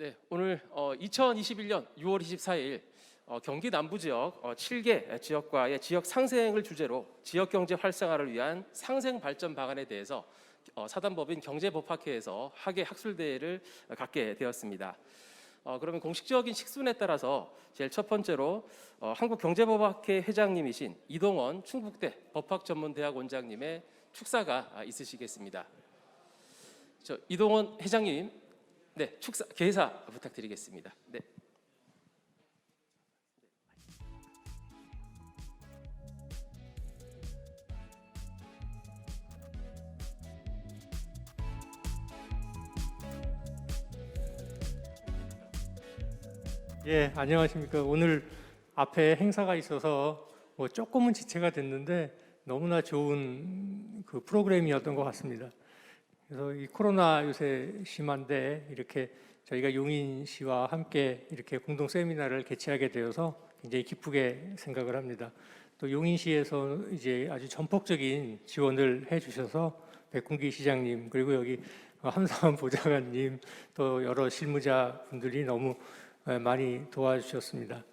네, 오늘 2021년 6월 24일 경기 남부 지역 7개 지역과의 지역 상생을 주제로 지역 경제 활성화를 위한 상생 발전 방안에 대해서 사단법인 경제법학회에서 학예 학술 대회를 갖게 되었습니다. 그러면 공식적인 식순에 따라서 제일 첫 번째로 한국경제법학회 회장님이신 이동원 충북대 법학전문대학 원장님의 축사가 있으시겠습니다. 이동원 회장님, 네, 축사 개사 부탁드리겠습니다. 네. 예, 안녕하십니까. 오늘 앞에 행사가 있어서 조금은 지체가 됐는데 너무나 좋은 그 프로그램이었던 것 같습니다. 그래서 이 코로나 요새 심한데 이렇게 저희가 용인시와 함께 이렇게 공동 세미나를 개최하게 되어서 굉장히 기쁘게 생각을 합니다. 또 용인시에서 이제 아주 전폭적인 지원을 해주셔서 백군기 시장님 그리고 여기 함사원 보좌관님 또 여러 실무자 분들이 너무 많이 도와주셨습니다.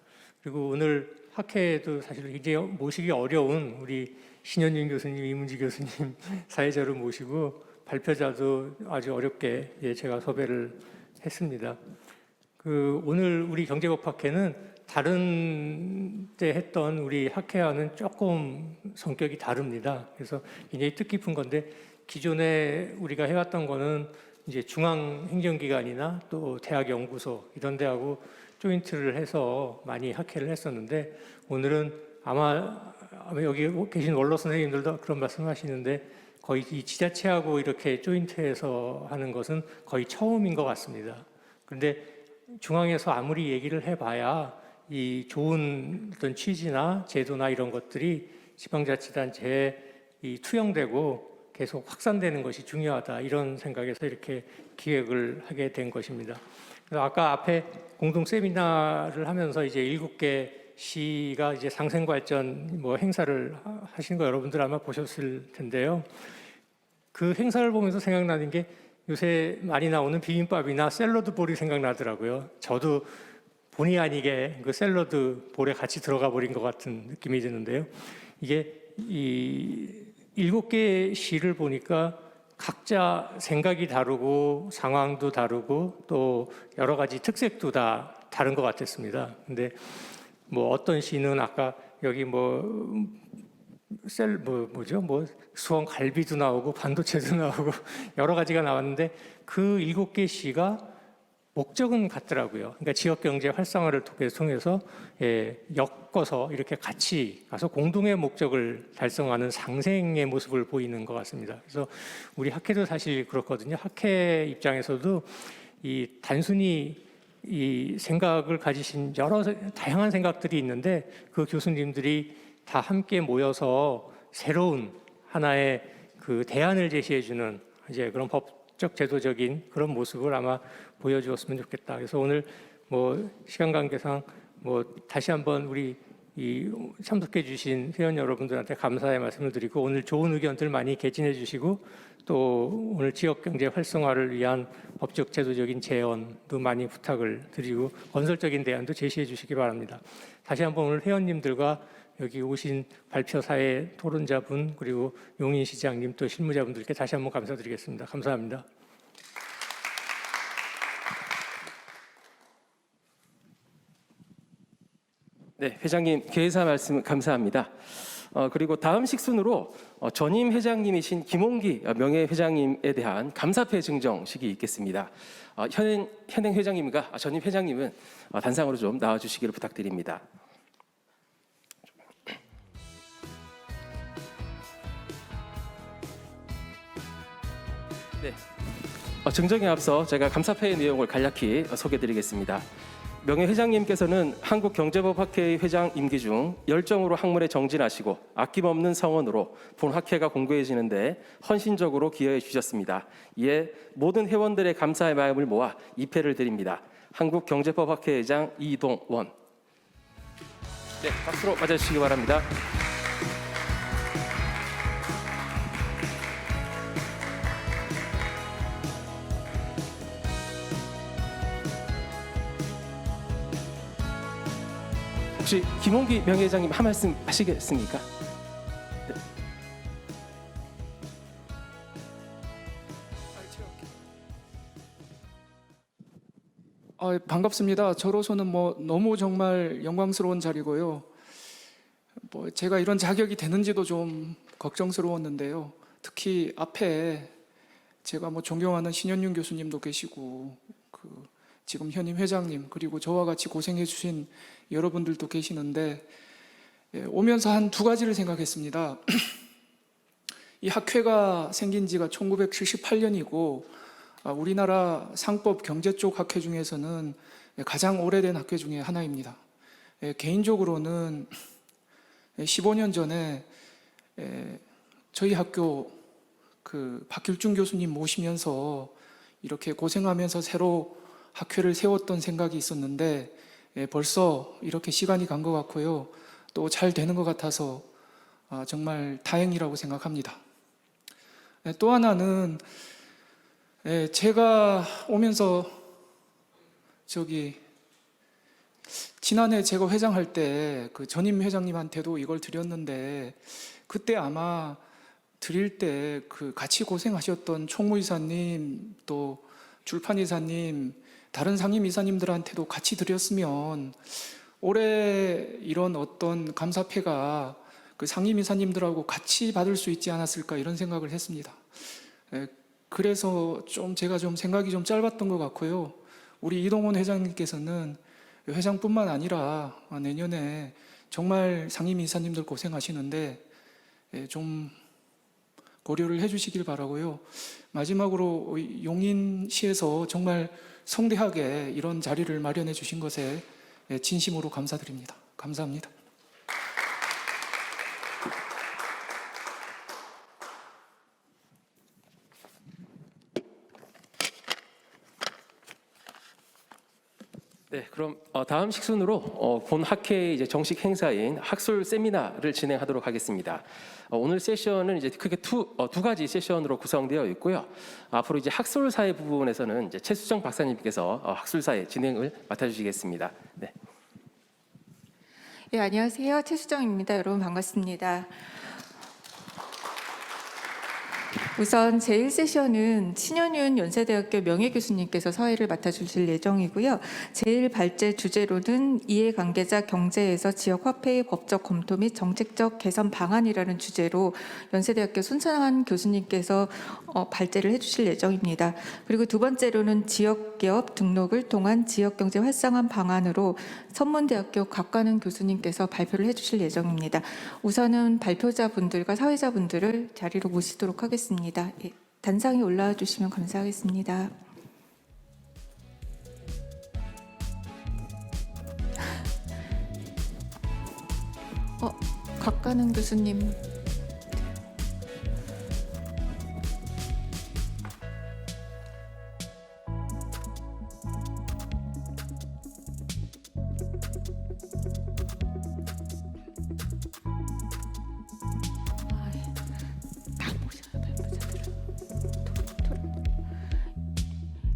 그리고 오늘 학회에도 사실 굉장히 모시기 어려운 우리 신현준 교수님, 이문지 교수님 사회자로 모시고 발표자도 아주 어렵게 제가 섭외를 했습니다. 오늘 우리 경제법학회는 다른 때 했던 우리 학회와는 조금 성격이 다릅니다. 그래서 굉장히 뜻깊은 건데 기존에 우리가 해왔던 거는 이제 중앙행정기관이나 또 대학연구소 이런 데하고 조인트를 해서 많이 학회를 했었는데 오늘은 아마 여기 계신 원로 선생님들도 그런 말씀하시는데 거의 이 지자체하고 이렇게 조인트해서 하는 것은 거의 처음인 것 같습니다. 그런데 중앙에서 아무리 얘기를 해봐야 이 좋은 어떤 취지나 제도나 이런 것들이 지방자치단체에 투영되고 계속 확산되는 것이 중요하다 이런 생각에서 이렇게 기획을 하게 된 것입니다. 그래서 아까 앞에 공동 세미나를 하면서 이제 7개 시가 이제 상생발전 행사를 하신 거 여러분들 아마 보셨을 텐데요. 그 행사를 보면서 생각나는 게 요새 많이 나오는 비빔밥이나 샐러드 볼이 생각나더라고요. 저도 본의 아니게 그 샐러드 볼에 같이 들어가 버린 것 같은 느낌이 드는데요. 이게 이 7개 시를 보니까 각자 생각이 다르고 상황도 다르고 또 여러 가지 특색도 다 다른 것 같았습니다. 근데 어떤 시는 아까 여기 수원 갈비도 나오고 반도체도 나오고 여러 가지가 나왔는데 그 7개 시가 목적은 같더라고요. 그러니까 지역 경제 활성화를 통해서 엮어서 이렇게 같이 가서 공동의 목적을 달성하는 상생의 모습을 보이는 것 같습니다. 그래서 우리 학회도 사실 그렇거든요. 학회 입장에서도 이 단순히 이 생각을 가지신 여러 다양한 생각들이 있는데 그 교수님들이 다 함께 모여서 새로운 하나의 그 대안을 제시해주는 이제 그런 법적 제도적인 그런 모습을 아마 보여주었으면 좋겠다. 그래서 오늘 시간 관계상 다시 한번 우리 이 참석해 주신 회원 여러분들한테 감사의 말씀을 드리고 오늘 좋은 의견들 많이 개진해 주시고 또 오늘 지역 경제 활성화를 위한 법적 제도적인 제언도 많이 부탁을 드리고 건설적인 대안도 제시해 주시기 바랍니다. 다시 한번 오늘 회원님들과 여기 오신 발표사의 토론자분 그리고 용인시장님 또 실무자분들께 다시 한번 감사드리겠습니다. 감사합니다. 네, 회장님 개사 말씀 감사합니다. 그리고 다음 식순으로 전임 회장님이신 김홍기 명예회장님에 대한 감사패 증정식이 있겠습니다. 현행 회장님과 전임 회장님은 단상으로 좀 나와주시기를 부탁드립니다. 네, 증정에 앞서 제가 감사패의 내용을 간략히 소개드리겠습니다. 명예회장님께서는 한국경제법학회의 회장 임기 중 열정으로 학문에 정진하시고 아낌없는 성원으로 본 학회가 공고해지는데 헌신적으로 기여해 주셨습니다. 이에 모든 회원들의 감사의 마음을 모아 이 패를 드립니다. 한국경제법학회 회장 이동원. 네, 박수로 맞아주시기 바랍니다. 혹시 김홍기 명예회장님 한 말씀 하시겠습니까? 네. 반갑습니다. 저로서는 너무 정말 영광스러운 자리고요. 제가 이런 자격이 되는지도 좀 걱정스러웠는데요. 특히 앞에 제가 존경하는 신현윤 교수님도 계시고 지금 현임 회장님 그리고 저와 같이 고생해 주신 여러분들도 계시는데 오면서 한 두 가지를 생각했습니다. 이 학회가 생긴 지가 1978년이고 우리나라 상법 경제 쪽 학회 중에서는 가장 오래된 학회 중에 하나입니다. 개인적으로는 15년 전에 저희 학교 박길중 교수님 모시면서 이렇게 고생하면서 새로 학회를 세웠던 생각이 있었는데 벌써 이렇게 시간이 간 것 같고요. 또 잘 되는 것 같아서 정말 다행이라고 생각합니다. 또 하나는 제가 오면서 지난해 제가 회장할 때 전임 회장님한테도 이걸 드렸는데 그때 아마 드릴 때 같이 고생하셨던 총무이사님 또 출판이사님 다른 상임이사님들한테도 같이 드렸으면 올해 이런 어떤 감사패가 상임이사님들하고 같이 받을 수 있지 않았을까 이런 생각을 했습니다. 그래서 제가 생각이 좀 짧았던 것 같고요. 우리 이동원 회장님께서는 회장뿐만 아니라 내년에 정말 상임이사님들 고생하시는데 좀 고려를 해주시길 바라고요. 마지막으로 용인시에서 정말 성대하게 이런 자리를 마련해 주신 것에 진심으로 감사드립니다. 감사합니다. 네, 그럼 다음 식순으로 본 학회의 이제 정식 행사인 학술 세미나를 진행하도록 하겠습니다. 오늘 세션은 이제 크게 두 가지 세션으로 구성되어 있고요. 앞으로 이제 학술사회 부분에서는 이제 최수정 박사님께서 학술사회 진행을 맡아주시겠습니다. 네. 네, 안녕하세요. 최수정입니다. 여러분 반갑습니다. 우선 제1세션은 신현윤 연세대학교 명예교수님께서 사회를 맡아주실 예정이고요. 제1발제 주제로는 이해관계자 경제에서 지역화폐의 법적 검토 및 정책적 개선 방안이라는 주제로 연세대학교 손창환 교수님께서 발제를 해주실 예정입니다. 그리고 두 번째로는 지역기업 등록을 통한 지역경제 활성화 방안으로 선문대학교 곽관은 교수님께서 발표를 해주실 예정입니다. 우선은 발표자분들과 사회자분들을 자리로 모시도록 하겠습니다. 예, 단상에 올라와 주시면 감사하겠습니다. 곽관은 교수님.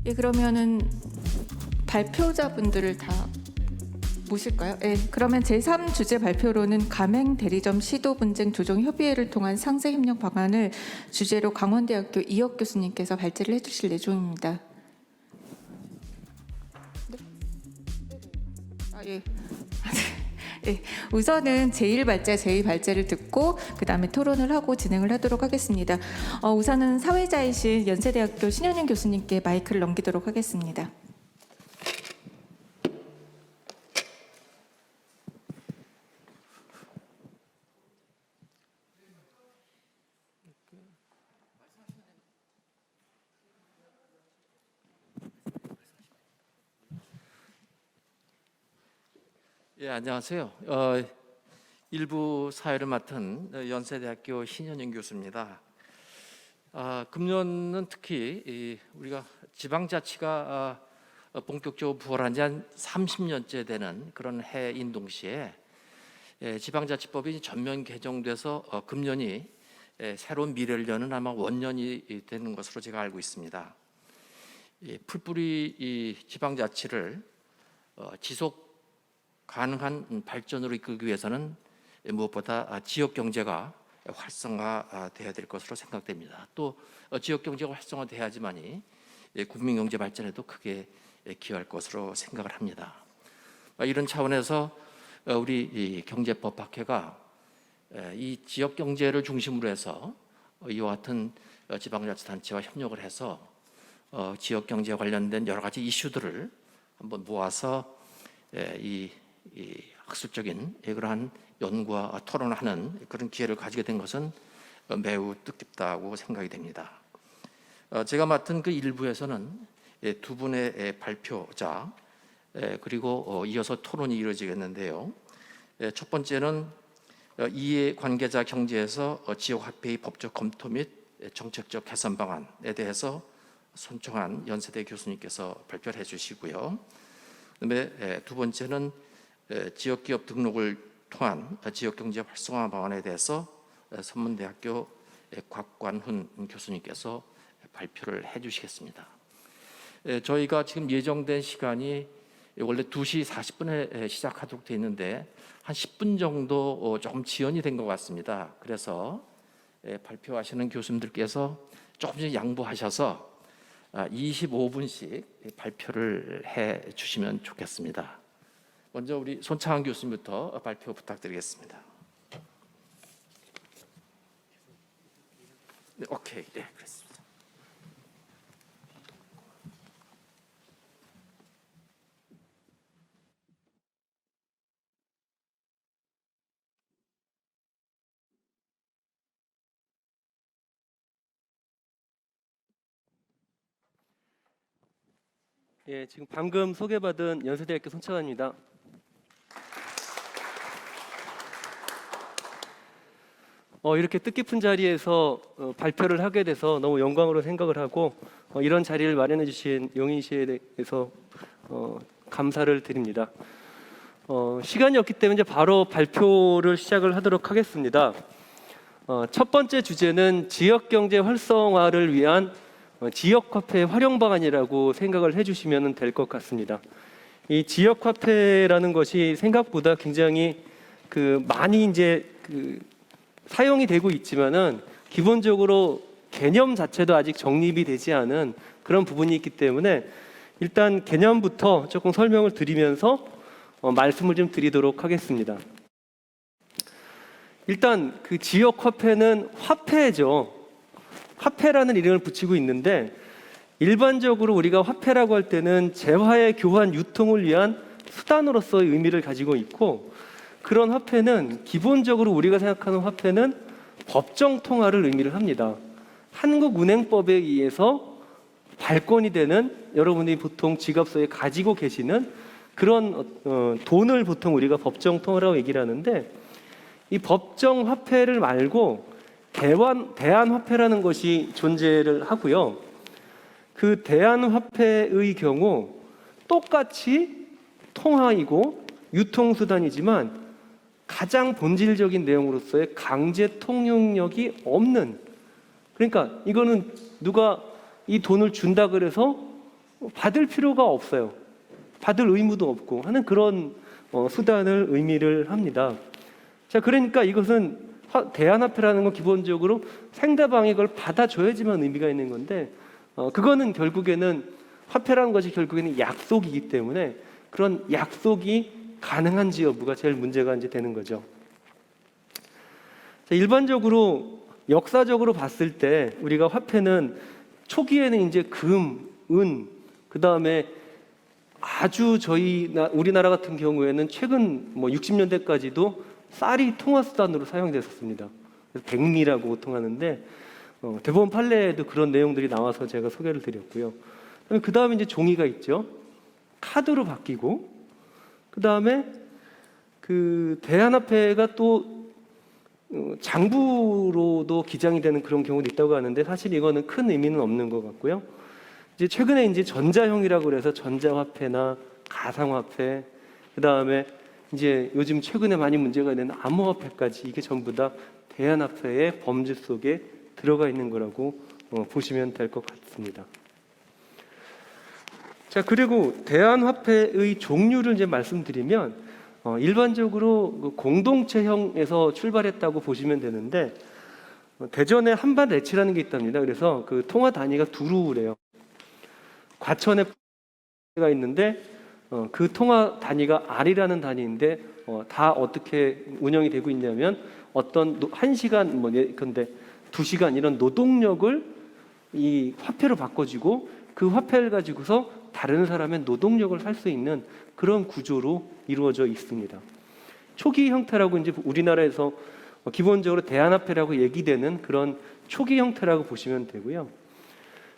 예, 그러면은 발표자분들을 다 모실까요? 예, 그러면 제3주제 발표로는 가맹 대리점 시도 분쟁 조정 협의회를 통한 상세 협력 방안을 주제로 강원대학교 이혁 교수님께서 발제를 해주실 예정입니다. 네? 예. 네, 우선은 제1발제, 제2발제를 듣고 그 다음에 토론을 하고 진행을 하도록 하겠습니다. 우선은 사회자이신 연세대학교 신현윤 교수님께 마이크를 넘기도록 하겠습니다. 예, 안녕하세요. 일부 사회를 맡은 연세대학교 신현윤 교수입니다. 금년은 특히 우리가 지방자치가 본격적으로 부활한 지 한 30년째 되는 그런 해인 동시에 지방자치법이 전면 개정돼서 금년이 새로운 미래를 여는 아마 원년이 되는 것으로 제가 알고 있습니다. 풀뿌리 이 지방자치를 지속 가능한 발전으로 이끌기 위해서는 무엇보다 지역 경제가 활성화돼야 될 것으로 생각됩니다. 또 지역 경제가 활성화돼야지만이 국민 경제 발전에도 크게 기여할 것으로 생각을 합니다. 이런 차원에서 우리 이 경제법학회가 이 지역 경제를 중심으로 해서 이와 같은 지방자치단체와 협력을 해서 지역 경제에 관련된 여러 가지 이슈들을 한번 모아서 이 학술적인 그러한 연구와 토론하는 그런 기회를 가지게 된 것은 매우 뜻깊다고 생각이 됩니다. 제가 맡은 그 일부에서는 두 분의 발표자 그리고 이어서 토론이 이루어지겠는데요. 첫 번째는 이해관계자 경제에서 지역화폐의 법적 검토 및 정책적 개선 방안에 대해서 손청한 연세대 교수님께서 발표를 해주시고요. 그다음에 두 번째는 지역기업 등록을 통한 지역경제 활성화 방안에 대해서 선문대학교 곽관훈 교수님께서 발표를 해주시겠습니다. 저희가 지금 예정된 시간이 원래 2시 40분에 시작하도록 되어 있는데 한 10분 정도 조금 지연이 된 것 같습니다. 그래서 발표하시는 교수님들께서 조금씩 양보하셔서 25분씩 발표를 해 주시면 좋겠습니다. 먼저 우리 손창한 교수님부터 발표 부탁드리겠습니다. 네, 오케이, 네, 그렇습니다. 예, 지금 방금 소개받은 연세대학교 손창환입니다. 이렇게 뜻깊은 자리에서 발표를 하게 돼서 너무 영광으로 생각을 하고 이런 자리를 마련해 주신 용인시에 대해서 감사를 드립니다. 시간이 없기 때문에 이제 바로 발표를 시작을 하도록 하겠습니다. 첫 번째 주제는 지역경제 활성화를 위한 지역화폐 활용 방안이라고 생각을 해주시면 될 것 같습니다. 이 지역화폐라는 것이 생각보다 굉장히 많이 이제 사용이 되고 있지만은 기본적으로 개념 자체도 아직 정립이 되지 않은 그런 부분이 있기 때문에 일단 개념부터 조금 설명을 드리면서 말씀을 좀 드리도록 하겠습니다. 일단 그 지역화폐는 화폐죠. 화폐라는 이름을 붙이고 있는데 일반적으로 우리가 화폐라고 할 때는 재화의 교환 유통을 위한 수단으로서의 의미를 가지고 있고 그런 화폐는 기본적으로 우리가 생각하는 화폐는 법정 통화를 의미를 합니다. 한국은행법에 의해서 발권이 되는 여러분이 보통 지갑소에 가지고 계시는 그런 돈을 보통 우리가 법정 통화라고 얘기를 하는데 이 법정 화폐를 말고 대안화폐라는 것이 존재를 하고요. 그 대안화폐의 경우 똑같이 통화이고 유통수단이지만 가장 본질적인 내용으로서의 강제 통용력이 없는, 그러니까 이거는 누가 이 돈을 준다 그래서 받을 필요가 없어요. 받을 의무도 없고 하는 그런 수단을 의미를 합니다. 자, 그러니까 이것은 대안화폐라는 건 기본적으로 상대방이 그걸 받아줘야지만 의미가 있는 건데 그거는 결국에는 화폐라는 것이 결국에는 약속이기 때문에 그런 약속이 가능한지 여부가 제일 문제가 이제 되는 거죠. 자, 일반적으로 역사적으로 봤을 때 우리가 화폐는 초기에는 이제 금, 은, 그 다음에 아주 우리나라 같은 경우에는 최근 60년대까지도 쌀이 통화수단으로 사용됐었습니다. 그래서 백미라고 보통 하는데 대법원 판례에도 그런 내용들이 나와서 제가 소개를 드렸고요. 그 다음에 이제 종이가 있죠. 카드로 바뀌고 그 다음에 그 대안화폐가 또 장부로도 기장이 되는 그런 경우도 있다고 하는데 사실 이거는 큰 의미는 없는 것 같고요. 이제 최근에 이제 전자형이라고 그래서 전자화폐나 가상화폐, 그 다음에 이제 요즘 최근에 많이 문제가 되는 암호화폐까지 이게 전부 다 대안화폐의 범주 속에 들어가 있는 거라고 보시면 될 것 같습니다. 자, 그리고 대안화폐의 종류를 이제 말씀드리면 일반적으로 그 공동체형에서 출발했다고 보시면 되는데 대전에 한반 레치라는 게 있답니다. 그래서 그 통화 단위가 두루래요. 과천에 가 있는데 그 통화 단위가 R이라는 단위인데 다 어떻게 운영이 되고 있냐면 어떤 1시간 뭐 예컨대 2시간 이런 노동력을 이 화폐로 바꿔주고 그 화폐를 가지고서 다른 사람의 노동력을 살 수 있는 그런 구조로 이루어져 있습니다. 초기 형태라고 이제 우리나라에서 기본적으로 대안화폐라고 얘기되는 그런 초기 형태라고 보시면 되고요.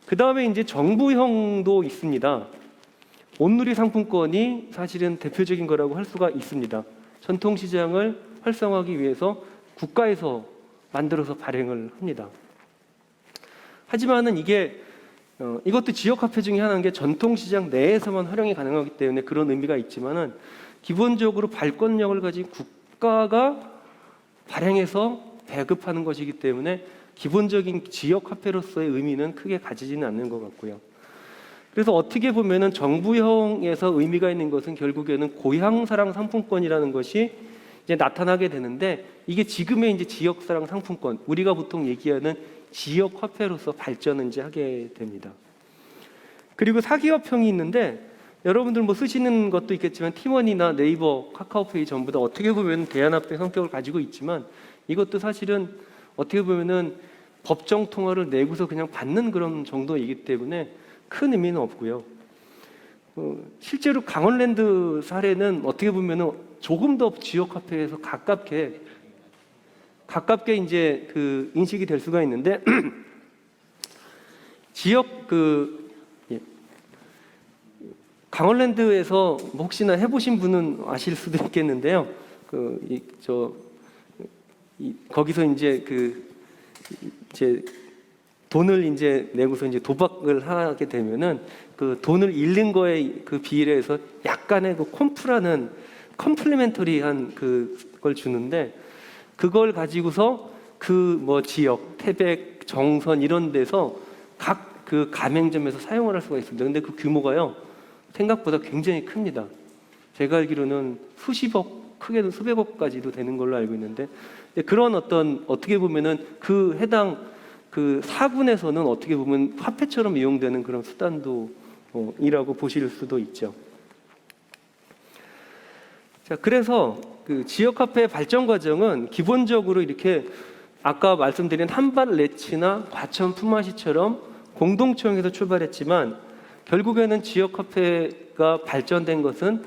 그 다음에 이제 정부형도 있습니다. 온누리 상품권이 사실은 대표적인 거라고 할 수가 있습니다. 전통시장을 활성화하기 위해서 국가에서 만들어서 발행을 합니다. 하지만은 이것도 지역화폐 중에 하나인 게 전통시장 내에서만 활용이 가능하기 때문에 그런 의미가 있지만은 기본적으로 발권력을 가진 국가가 발행해서 배급하는 것이기 때문에 기본적인 지역화폐로서의 의미는 크게 가지지는 않는 것 같고요. 그래서 어떻게 보면은 정부형에서 의미가 있는 것은 결국에는 고향사랑 상품권이라는 것이 이제 나타나게 되는데 이게 지금의 이제 지역사랑 상품권, 우리가 보통 얘기하는 지역화폐로서 발전을 이제 하게 됩니다. 그리고 사기업형이 있는데 여러분들 뭐 쓰시는 것도 있겠지만 티머니나 네이버, 카카오페이 전부 다 어떻게 보면 대안화폐 성격을 가지고 있지만 이것도 사실은 어떻게 보면은 법정 통화를 내고서 그냥 받는 그런 정도이기 때문에 큰 의미는 없고요. 실제로 강원랜드 사례는 어떻게 보면은 조금 더 지역화폐에서 가깝게 이제 그 인식이 될 수가 있는데 강원랜드에서 뭐 혹시나 해보신 분은 아실 수도 있겠는데요. 거기서 이제 이제 돈을 이제 내고서 이제 도박을 하게 되면은 그 돈을 잃는 거에 그 비례해서 약간의 그 컴플리멘터리한 그걸 주는데 그걸 가지고서 그 뭐 지역, 태백, 정선 이런 데서 각 그 가맹점에서 사용을 할 수가 있습니다. 근데 그 규모가요 생각보다 굉장히 큽니다. 제가 알기로는 수십억, 크게는 수백억까지도 되는 걸로 알고 있는데 그런 어떻게 보면은 그 해당 그 사군에서는 어떻게 보면 화폐처럼 이용되는 그런 수단도 이라고 보실 수도 있죠. 자, 그래서 그 지역화폐 발전 과정은 기본적으로 이렇게 아까 말씀드린 한반 레치나 과천 품앗이처럼 공동체형에서 출발했지만 결국에는 지역화폐가 발전된 것은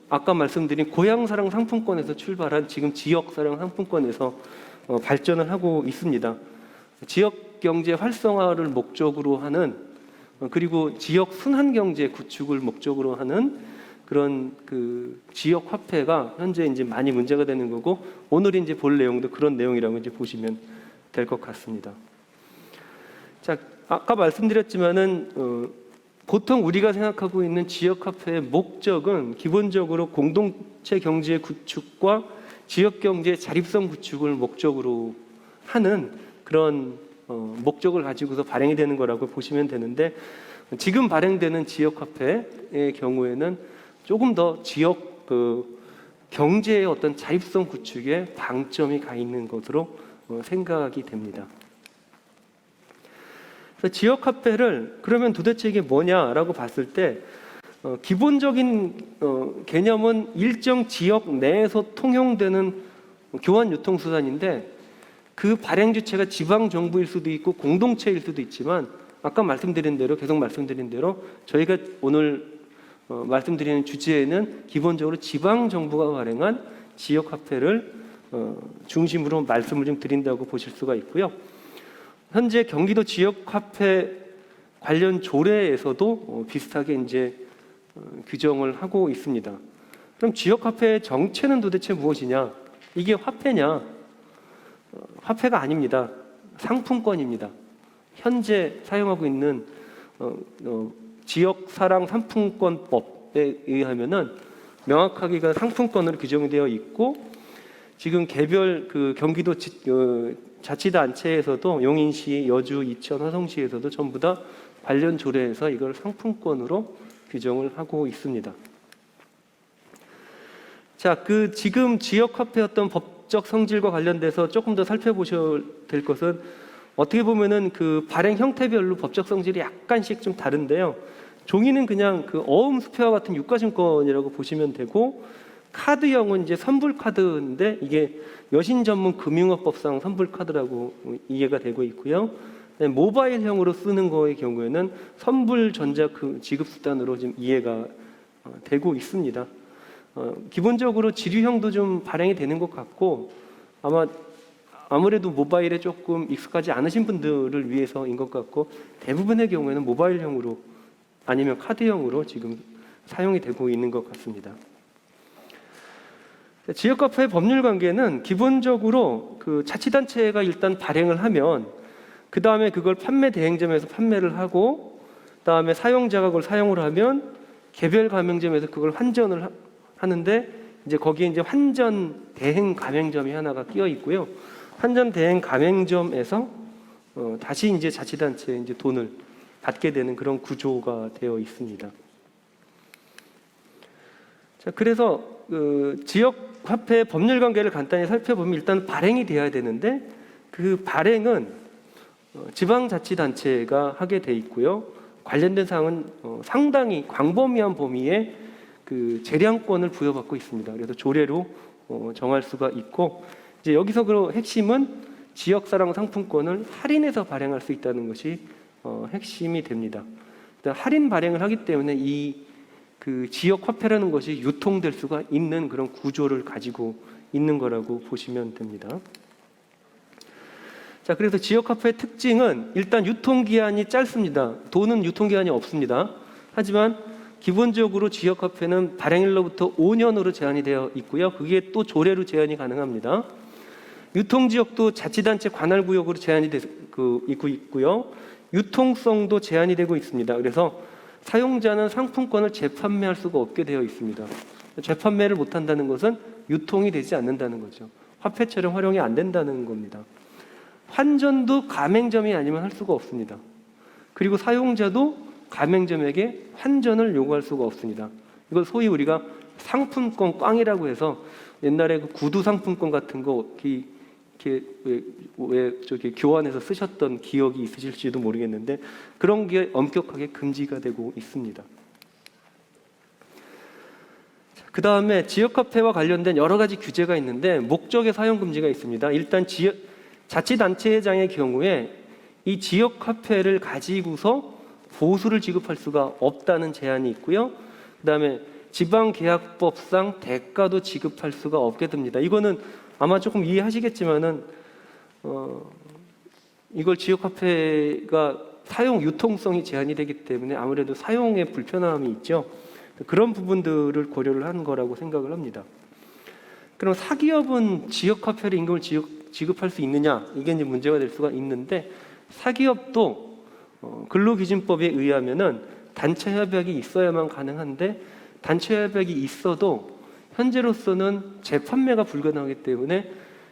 아까 말씀드린 고향사랑 상품권에서 출발한 지금 지역사랑 상품권에서 발전을 하고 있습니다. 지역 경제 활성화를 목적으로 하는 그리고 지역 순환 경제 구축을 목적으로 하는 그런 그 지역 화폐가 현재 이제 많이 문제가 되는 거고 오늘 이제 볼 내용도 그런 내용이라고 이제 보시면 될 것 같습니다. 자, 아까 말씀드렸지만은 보통 우리가 생각하고 있는 지역 화폐의 목적은 기본적으로 공동체 경제 구축과 지역 경제 자립성 구축을 목적으로 하는 그런 목적을 가지고서 발행이 되는 거라고 보시면 되는데 지금 발행되는 지역 화폐의 경우에는 조금 더 지역 그 경제의 어떤 자립성 구축에 방점이 가 있는 것으로 생각이 됩니다. 그래서 지역 화폐를 그러면 도대체 이게 뭐냐라고 봤을 때 기본적인 개념은 일정 지역 내에서 통용되는 교환 유통 수단인데 그 발행 주체가 지방 정부일 수도 있고 공동체일 수도 있지만 아까 말씀드린 대로 계속 말씀드린 대로 저희가 오늘 말씀드리는 주제에는 기본적으로 지방 정부가 발행한 지역 화폐를 중심으로 말씀을 좀 드린다고 보실 수가 있고요. 현재 경기도 지역 화폐 관련 조례에서도 비슷하게 이제 규정을 하고 있습니다. 그럼 지역 화폐의 정체는 도대체 무엇이냐? 이게 화폐냐? 화폐가 아닙니다. 상품권입니다. 현재 사용하고 있는 지역사랑 상품권법에 의하면은 명확하게 상품권으로 규정이 되어 있고 지금 개별 그 경기도 자치단체에서도 용인시, 여주, 이천, 화성시에서도 전부 다 관련 조례에서 이걸 상품권으로 규정을 하고 있습니다. 자, 그 지금 지역 화폐 어떤 법적 성질과 관련돼서 조금 더 살펴보셔야 될 것은 어떻게 보면은 그 발행 형태별로 법적 성질이 약간씩 좀 다른데요. 종이는 그냥 그 어음 수표와 같은 유가증권이라고 보시면 되고, 카드형은 이제 선불 카드인데 이게 여신 전문 금융업법상 선불 카드라고 이해가 되고 있고요. 모바일형으로 쓰는 거의 경우에는 선불 전자 지급 수단으로 지금 이해가 되고 있습니다. 기본적으로 지류형도 좀 발행이 되는 것 같고, 아무래도 모바일에 조금 익숙하지 않으신 분들을 위해서인 것 같고, 대부분의 경우에는 모바일형으로 아니면 카드형으로 지금 사용이 되고 있는 것 같습니다. 지역화폐의 법률 관계는 기본적으로 그 자치단체가 일단 발행을 하면 그 다음에 그걸 판매 대행점에서 판매를 하고, 그다음에 사용자가 그걸 사용을 하면 개별 가맹점에서 그걸 환전을 하는데, 이제 거기에 이제 환전 대행 가맹점이 하나가 끼어 있고요. 환전 대행 가맹점에서 다시 이제 자치단체에 이제 돈을 받게 되는 그런 구조가 되어 있습니다. 자, 그래서 그 지역 화폐 법률 관계를 간단히 살펴보면 일단 발행이 돼야 되는데, 그 발행은 지방자치단체가 하게 돼 있고요. 관련된 사항은 상당히 광범위한 범위의 그 재량권을 부여받고 있습니다. 그래서 조례로 정할 수가 있고, 이제 여기서 그 핵심은 지역사랑 상품권을 할인해서 발행할 수 있다는 것이 핵심이 됩니다. 할인 발행을 하기 때문에 이 그 지역 화폐라는 것이 유통될 수가 있는 그런 구조를 가지고 있는 거라고 보시면 됩니다. 자, 그래서 지역 화폐의 특징은 일단 유통기한이 짧습니다. 돈은 유통기한이 없습니다. 하지만 기본적으로 지역 화폐는 발행일로부터 5년으로 제한이 되어 있고요. 그게 또 조례로 제한이 가능합니다. 유통지역도 자치단체 관할구역으로 제한이 있고요. 유통성도 제한이 되고 있습니다. 그래서 사용자는 상품권을 재판매할 수가 없게 되어 있습니다. 재판매를 못한다는 것은 유통이 되지 않는다는 거죠. 화폐처럼 활용이 안 된다는 겁니다. 환전도 가맹점이 아니면 할 수가 없습니다. 그리고 사용자도 가맹점에게 환전을 요구할 수가 없습니다. 이걸 소위 우리가 상품권 꽝이라고 해서 옛날에 그 구두 상품권 같은 거 왜 저기 교환해서 쓰셨던 기억이 있으실지도 모르겠는데, 그런 게 엄격하게 금지가 되고 있습니다. 그 다음에 지역화폐와 관련된 여러 가지 규제가 있는데, 목적의 사용 금지가 있습니다. 일단 자치단체장의 경우에 이 지역화폐를 가지고서 보수를 지급할 수가 없다는 제한이 있고요. 그 다음에 지방계약법상 대가도 지급할 수가 없게 됩니다. 이거는 아마 조금 이해하시겠지만은 이걸 지역화폐가 사용 유통성이 제한이 되기 때문에 아무래도 사용에 불편함이 있죠. 그런 부분들을 고려를 한 거라고 생각을 합니다. 그럼 사기업은 지역화폐를 임금을 지급할 수 있느냐, 이게 이제 문제가 될 수가 있는데, 사기업도 근로기준법에 의하면은 단체 협약이 있어야만 가능한데, 단체 협약이 있어도 현재로서는 재판매가 불가능하기 때문에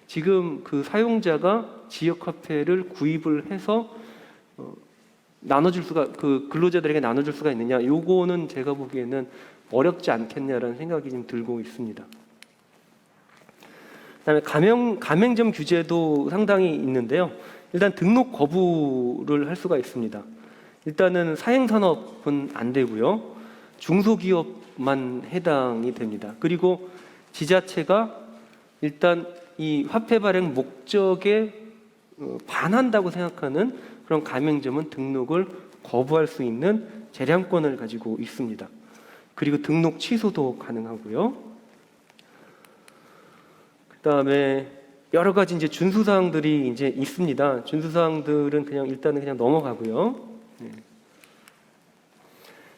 지금 그 사용자가 지역화폐를 구입을 해서 나눠줄 수가, 그 근로자들에게 나눠줄 수가 있느냐, 요거는 제가 보기에는 어렵지 않겠냐라는 생각이 좀 들고 있습니다. 그다음에 가맹점 규제도 상당히 있는데요. 일단 등록 거부를 할 수가 있습니다. 일단은 사행산업은 안 되고요. 중소기업만 해당이 됩니다. 그리고 지자체가 일단 이 화폐 발행 목적에 반한다고 생각하는 그런 가맹점은 등록을 거부할 수 있는 재량권을 가지고 있습니다. 그리고 등록 취소도 가능하고요. 그다음에 여러 가지 이제 준수사항들이 이제 있습니다. 준수사항들은 일단은 그냥 넘어가고요.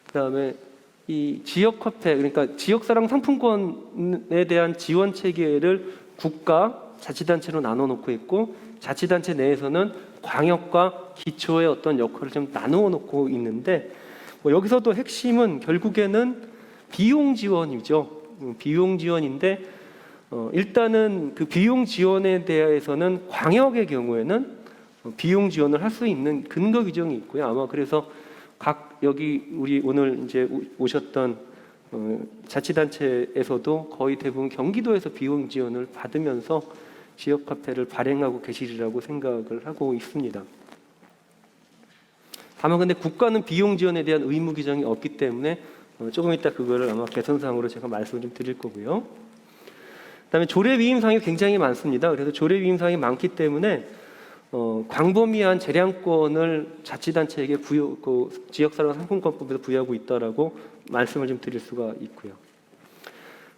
그다음에 이 지역화폐, 그러니까 지역사랑 상품권에 대한 지원 체계를 국가, 자치단체로 나눠 놓고 있고, 자치단체 내에서는 광역과 기초의 어떤 역할을 좀 나누어 놓고 있는데, 여기서도 핵심은 결국에는 비용 지원이죠. 비용 지원인데, 일단은 그 비용 지원에 대해서는 광역의 경우에는 비용 지원을 할 수 있는 근거 규정이 있고요. 아마 그래서 여기 우리 오늘 이제 오셨던 자치단체에서도 거의 대부분 경기도에서 비용 지원을 받으면서 지역 화폐를 발행하고 계시리라고 생각을 하고 있습니다. 다만 근데 국가는 비용 지원에 대한 의무 규정이 없기 때문에 조금 이따 그거를 아마 개선사항으로 제가 말씀을 좀 드릴 거고요. 그다음에 조례 위임 사항이 굉장히 많습니다. 그래서 조례 위임 사항이 많기 때문에 광범위한 재량권을 자치단체에게 지역사랑 상품권법에서 부여하고 있다라고 말씀을 좀 드릴 수가 있고요.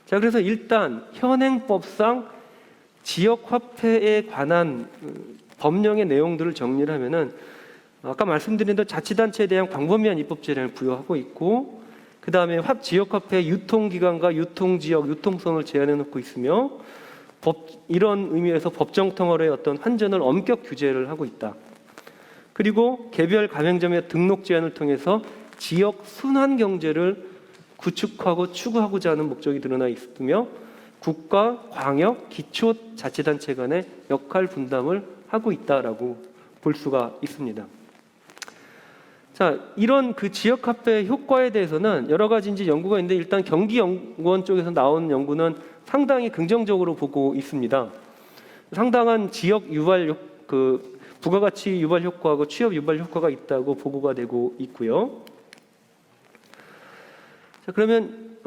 자, 그래서 일단 현행법상 지역화폐에 관한 법령의 내용들을 정리를 하면은 아까 말씀드린 대로 자치단체에 대한 광범위한 입법 재량을 부여하고 있고, 그 다음에 지역화폐 유통기간과 유통지역, 유통성을 제한해 놓고 있으며 이런 의미에서 법정통화로의 어떤 환전을 엄격 규제를 하고 있다. 그리고 개별 가맹점의 등록 제한을 통해서 지역 순환 경제를 구축하고 추구하고자 하는 목적이 드러나 있으며 국가, 광역, 기초자치단체 간의 역할 분담을 하고 있다라고 볼 수가 있습니다. 자, 이런 그 지역화폐 효과에 대해서는 여러 가지 이제 연구가 있는데 일단 경기연구원 쪽에서 나온 연구는 상당히 긍정적으로 보고 있습니다. 상당한 지역 유발 부가가치 유발 효과하고 취업 유발 효과가 있다고 보고가 되고 있고요. 자, 그러면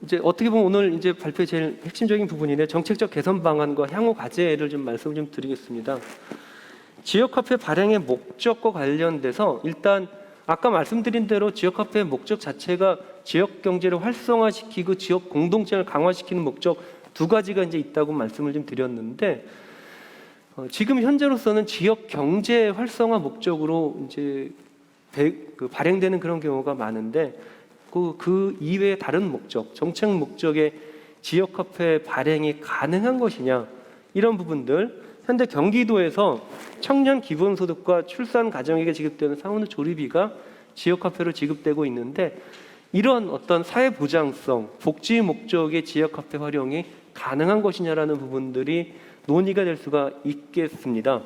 이제 어떻게 보면 오늘 이제 발표의 제일 핵심적인 부분인데 정책적 개선 방안과 향후 과제를 좀 말씀을 좀 드리겠습니다. 지역화폐 발행의 목적과 관련돼서 일단 아까 말씀드린 대로 지역화폐의 목적 자체가 지역 경제를 활성화시키고 지역 공동체를 강화시키는 목적 두 가지가 이제 있다고 말씀을 좀 드렸는데 지금 현재로서는 지역 경제 활성화 목적으로 이제 발행되는 그런 경우가 많은데 그 이외의 다른 목적, 정책 목적의 지역화폐 발행이 가능한 것이냐 이런 부분들 현재 경기도에서 청년 기본소득과 출산 가정에게 지급되는 상환 조리비가 지역화폐로 지급되고 있는데 이런 어떤 사회보장성, 복지 목적의 지역화폐 활용이 가능한 것이냐라는 부분들이 논의가 될 수가 있겠습니다.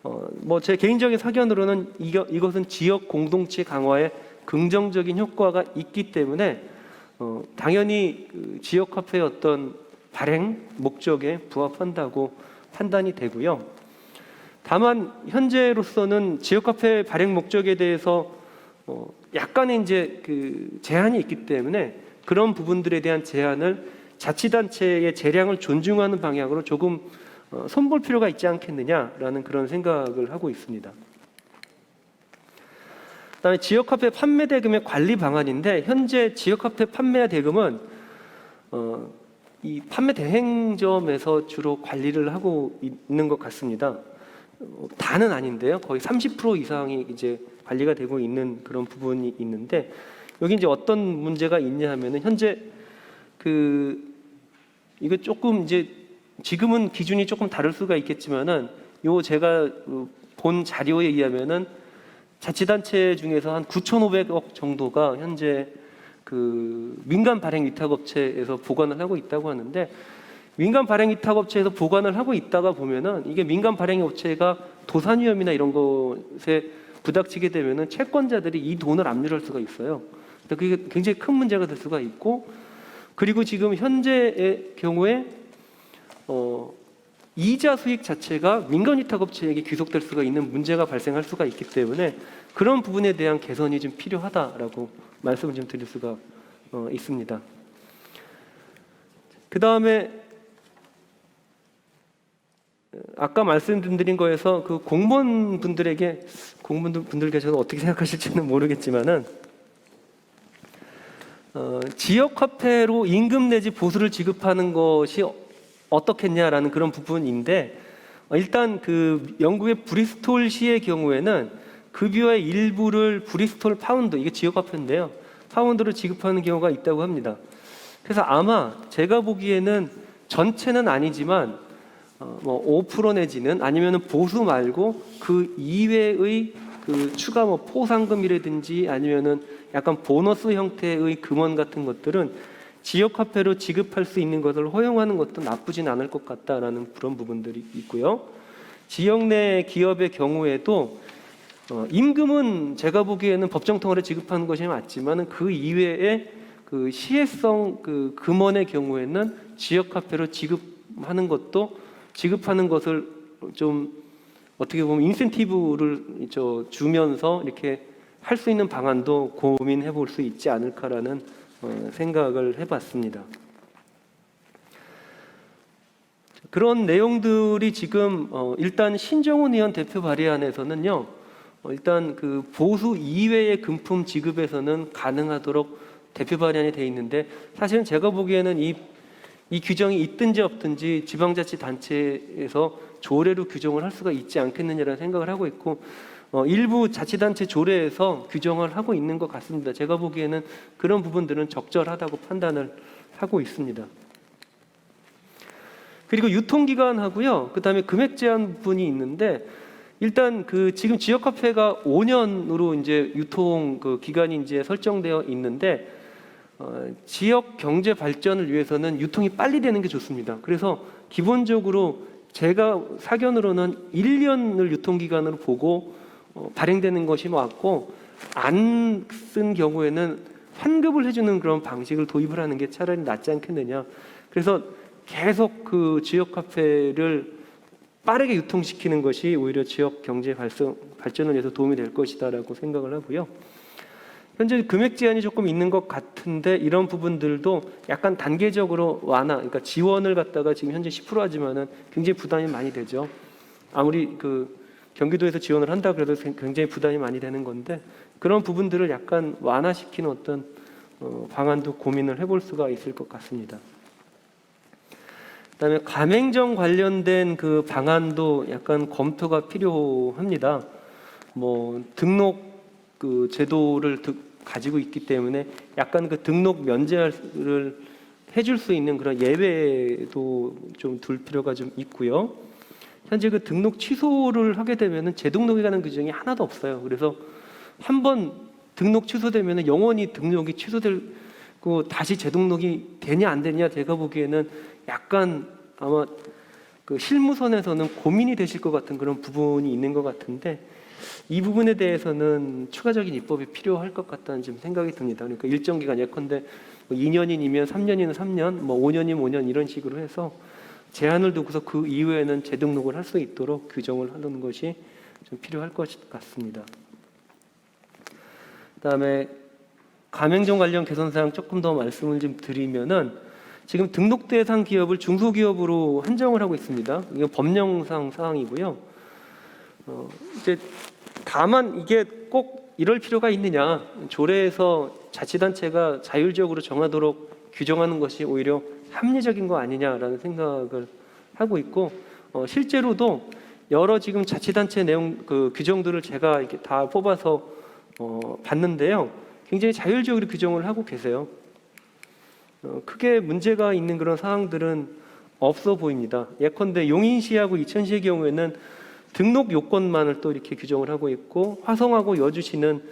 뭐 제 개인적인 사견으로는 이것은 지역 공동체 강화에 긍정적인 효과가 있기 때문에 당연히 지역화폐의 어떤 발행 목적에 부합한다고 판단이 되고요. 다만 현재로서는 지역화폐 발행 목적에 대해서 약간의 이제 제한이 있기 때문에 그런 부분들에 대한 제한을 자치단체의 재량을 존중하는 방향으로 조금 손볼 필요가 있지 않겠느냐라는 그런 생각을 하고 있습니다. 그다음에 지역화폐 판매 대금의 관리 방안인데 현재 지역화폐 판매 대금은 이 판매 대행점에서 주로 관리를 하고 있는 것 같습니다. 다는 아닌데요, 거의 30% 이상이 이제 관리가 되고 있는 그런 부분이 있는데 여기 이제 어떤 문제가 있냐 하면은 현재 이거 조금 이제 지금은 기준이 조금 다를 수가 있겠지만은 요 제가 본 자료에 의하면은 자치단체 중에서 한 9,500억 정도가 현재 민간 발행 위탁업체에서 보관을 하고 있다고 하는데 민간 발행 위탁업체에서 보관을 하고 있다가 보면은 이게 민간 발행 업체가 도산 위험이나 이런 것에 부닥치게 되면은 채권자들이 이 돈을 압류할 수가 있어요. 그게 굉장히 큰 문제가 될 수가 있고 그리고 지금 현재의 경우에 이자 수익 자체가 민간 위탁업체에게 귀속될 수가 있는 문제가 발생할 수가 있기 때문에 그런 부분에 대한 개선이 좀 필요하다라고 말씀을 좀 드릴 수가 있습니다. 그 다음에 아까 말씀드린 거에서 그 공무원분들께서 어떻게 생각하실지는 모르겠지만은 지역화폐로 임금 내지 보수를 지급하는 것이 어떻겠냐라는 그런 부분인데 일단 영국의 브리스톨시의 경우에는 급여의 일부를 브리스톨 파운드, 이게 지역화폐인데요, 파운드로 지급하는 경우가 있다고 합니다. 그래서 아마 제가 보기에는 전체는 아니지만 5% 내지는 아니면은 보수 말고 그 이외의 추가 포상금이라든지 아니면은 약간 보너스 형태의 금원 같은 것들은 지역화폐로 지급할 수 있는 것을 허용하는 것도 나쁘진 않을 것 같다라는 그런 부분들이 있고요. 지역 내 기업의 경우에도 임금은 제가 보기에는 법정통화를 지급하는 것이 맞지만 그 이외에 그 시혜성 그 금원의 경우에는 지역 화폐로 지급하는 것을 좀 어떻게 보면 인센티브를 주면서 이렇게 할 수 있는 방안도 고민해 볼 수 있지 않을까라는 생각을 해봤습니다. 그런 내용들이 지금 일단 신정훈 의원 대표 발의안에서는요, 일단 그 보수 이외의 금품 지급에서는 가능하도록 대표 발의안이 돼 있는데, 사실은 제가 보기에는 이 규정이 있든지 없든지 지방자치단체에서 조례로 규정을 할 수가 있지 않겠느냐라는 생각을 하고 있고, 일부 자치단체 조례에서 규정을 하고 있는 것 같습니다. 제가 보기에는 그런 부분들은 적절하다고 판단을 하고 있습니다. 그리고 유통기간하고요, 그 다음에 금액 제한 부분이 있는데, 일단 그 지금 지역화폐가 5년으로 이제 유통 그 기간이 이제 설정되어 있는데, 지역 경제 발전을 위해서는 유통이 빨리 되는 게 좋습니다. 그래서 기본적으로 제가 사견으로는 1년을 유통기간으로 보고 발행되는 것이 맞고, 안 쓴 경우에는 환급을 해주는 그런 방식을 도입을 하는 게 차라리 낫지 않겠느냐. 그래서 계속 그 지역 화폐를 빠르게 유통시키는 것이 오히려 지역 경제 발전을 위해서 도움이 될 것이다라고 생각을 하고요. 현재 금액 제한이 조금 있는 것 같은데, 이런 부분들도 약간 단계적으로 그러니까 지원을 갖다가 지금 현재 10% 하지만은 굉장히 부담이 많이 되죠. 아무리 그 경기도에서 지원을 한다 그래도 굉장히 부담이 많이 되는 건데, 그런 부분들을 약간 완화시키는 어떤 방안도 고민을 해볼 수가 있을 것 같습니다. 그다음에 가맹점 관련된 그 방안도 약간 검토가 필요합니다. 뭐 등록 그 제도를 가지고 있기 때문에 약간 그 등록 면제를 해줄 수 있는 그런 예외도 좀 둘 필요가 좀 있고요. 현재 그 등록 취소를 하게 되면은 재등록에 관한 규정이 하나도 없어요. 그래서 한번 등록 취소되면은 영원히 등록이 취소되고 다시 재등록이 되냐 안 되냐, 제가 보기에는 약간 아마 그 실무선에서는 고민이 되실 것 같은 그런 부분이 있는 것 같은데, 이 부분에 대해서는 추가적인 입법이 필요할 것 같다는 좀 생각이 듭니다. 그러니까 일정 기간, 예컨대 2년이면 3년이면 3년, 뭐 5년이면 5년 이런 식으로 해서 제한을 두고서 그 이후에는 재등록을 할 수 있도록 규정을 하는 것이 좀 필요할 것 같습니다. 그다음에 가맹점 관련 개선 사항 조금 더 말씀을 좀 드리면은, 지금 등록 대상 기업을 중소기업으로 한정을 하고 있습니다. 이거 법령상 사항이고요. 이제 다만 이게 꼭 이럴 필요가 있느냐, 조례에서 자치단체가 자율적으로 정하도록 규정하는 것이 오히려 합리적인 거 아니냐라는 생각을 하고 있고, 실제로도 여러 지금 자치단체 내용 그 규정들을 제가 이렇게 다 뽑아서 봤는데요, 굉장히 자율적으로 규정을 하고 계세요. 크게 문제가 있는 그런 사항들은 없어 보입니다. 예컨대 용인시하고 이천시의 경우에는 등록 요건만을 또 이렇게 규정을 하고 있고, 화성하고 여주시는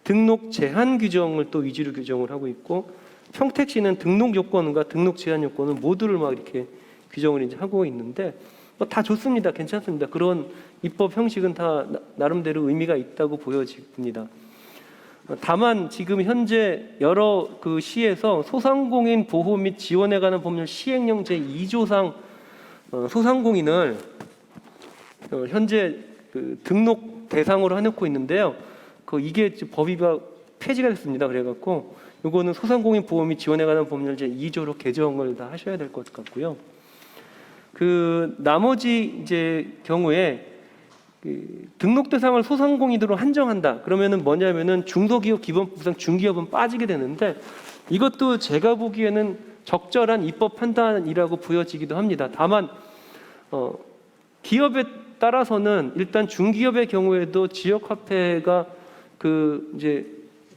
등록 제한 규정을 또 위주로 규정을 하고 있고, 평택시는 등록 요건과 등록 제한 요건을 모두를 막 이렇게 규정을 이제 하고 있는데, 다 좋습니다. 괜찮습니다. 그런 입법 형식은 다 나름대로 의미가 있다고 보여집니다. 다만 지금 현재 여러 그 시에서 소상공인 보호 및 지원에 관한 법률 시행령 제2조상 소상공인을 현재 그 등록 대상으로 해놓고 있는데요. 이게 법이가 폐지가 됐습니다. 그래갖고 이거는 소상공인 보호 및 지원에 관한 법률 제2조로 개정을 다 하셔야 될 것 같고요. 그 나머지 이제 경우에 등록 대상을 소상공인으로 한정한다. 그러면은 뭐냐면은 중소기업 기본법상 중기업은 빠지게 되는데, 이것도 제가 보기에는 적절한 입법 판단이라고 보여지기도 합니다. 다만 기업에 따라서는 일단 중기업의 경우에도 지역화폐가 그 이제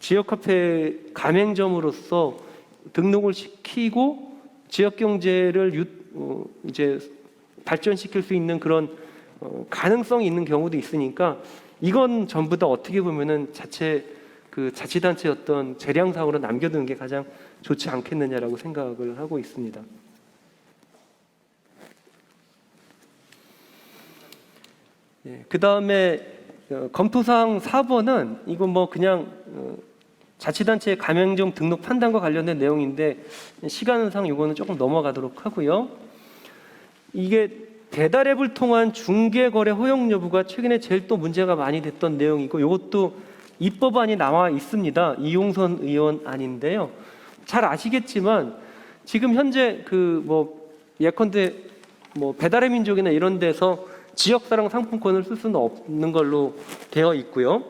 지역화폐 가맹점으로서 등록을 시키고 지역 경제를 이제 발전시킬 수 있는 그런 가능성이 있는 경우도 있으니까, 이건 전부 다 어떻게 보면은 자치단체 어떤 재량상으로 남겨두는 게 가장 좋지 않겠느냐라고 생각을 하고 있습니다. 그 다음에 검토사항 4번은 이건 뭐 그냥 자치단체의 가맹점 등록 판단과 관련된 내용인데 시간상 이거는 조금 넘어가도록 하고요. 이게 배달 앱을 통한 중개 거래 허용 여부가 최근에 제일 또 문제가 많이 됐던 내용이고 이것도 입법안이 나와 있습니다. 이용선 의원 안인데요. 잘 아시겠지만 지금 현재 예컨대 배달의 민족이나 이런 데서 지역사랑 상품권을 쓸 수는 없는 걸로 되어 있고요.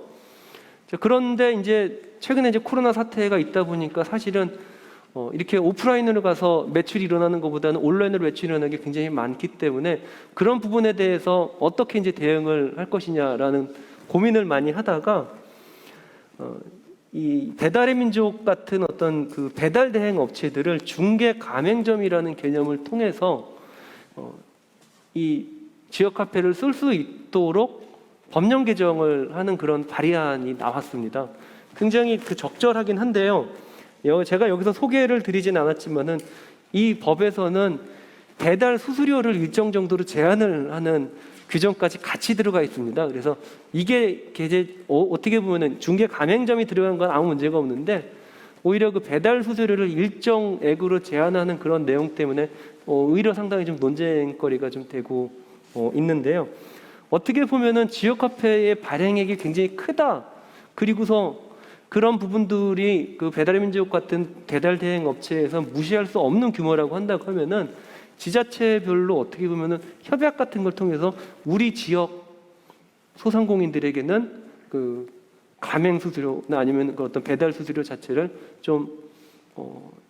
그런데 이제 최근에 코로나 사태가 있다 보니까 사실은 이렇게 오프라인으로 가서 매출이 일어나는 것보다는 온라인으로 매출이 일어나는 게 굉장히 많기 때문에 그런 부분에 대해서 어떻게 이제 대응을 할 것이냐라는 고민을 많이 하다가 이 배달의 민족 같은 어떤 그 배달 대행 업체들을 중개 가맹점이라는 개념을 통해서 이 지역 카페를 쓸 수 있도록 법령 개정을 하는 그런 발의안이 나왔습니다. 굉장히 적절하긴 한데요. 제가 여기서 소개를 드리진 않았지만은 이 법에서는 배달 수수료를 일정 정도로 제한을 하는 규정까지 같이 들어가 있습니다. 그래서 이게 어떻게 보면은 중개 가맹점이 들어간 건 아무 문제가 없는데 오히려 그 배달 수수료를 일정액으로 제한하는 그런 내용 때문에 오히려 상당히 좀 논쟁거리가 좀 되고 있는데요. 어떻게 보면은 지역 카페의 발행액이 굉장히 크다. 그리고서 그런 부분들이 그 배달의 민족 같은 배달 대행 업체에서 무시할 수 없는 규모라고 한다고 하면은 지자체별로 어떻게 보면은 협약 같은 걸 통해서 우리 지역 소상공인들에게는 그 가맹 수수료나 아니면 그 어떤 배달 수수료 자체를 좀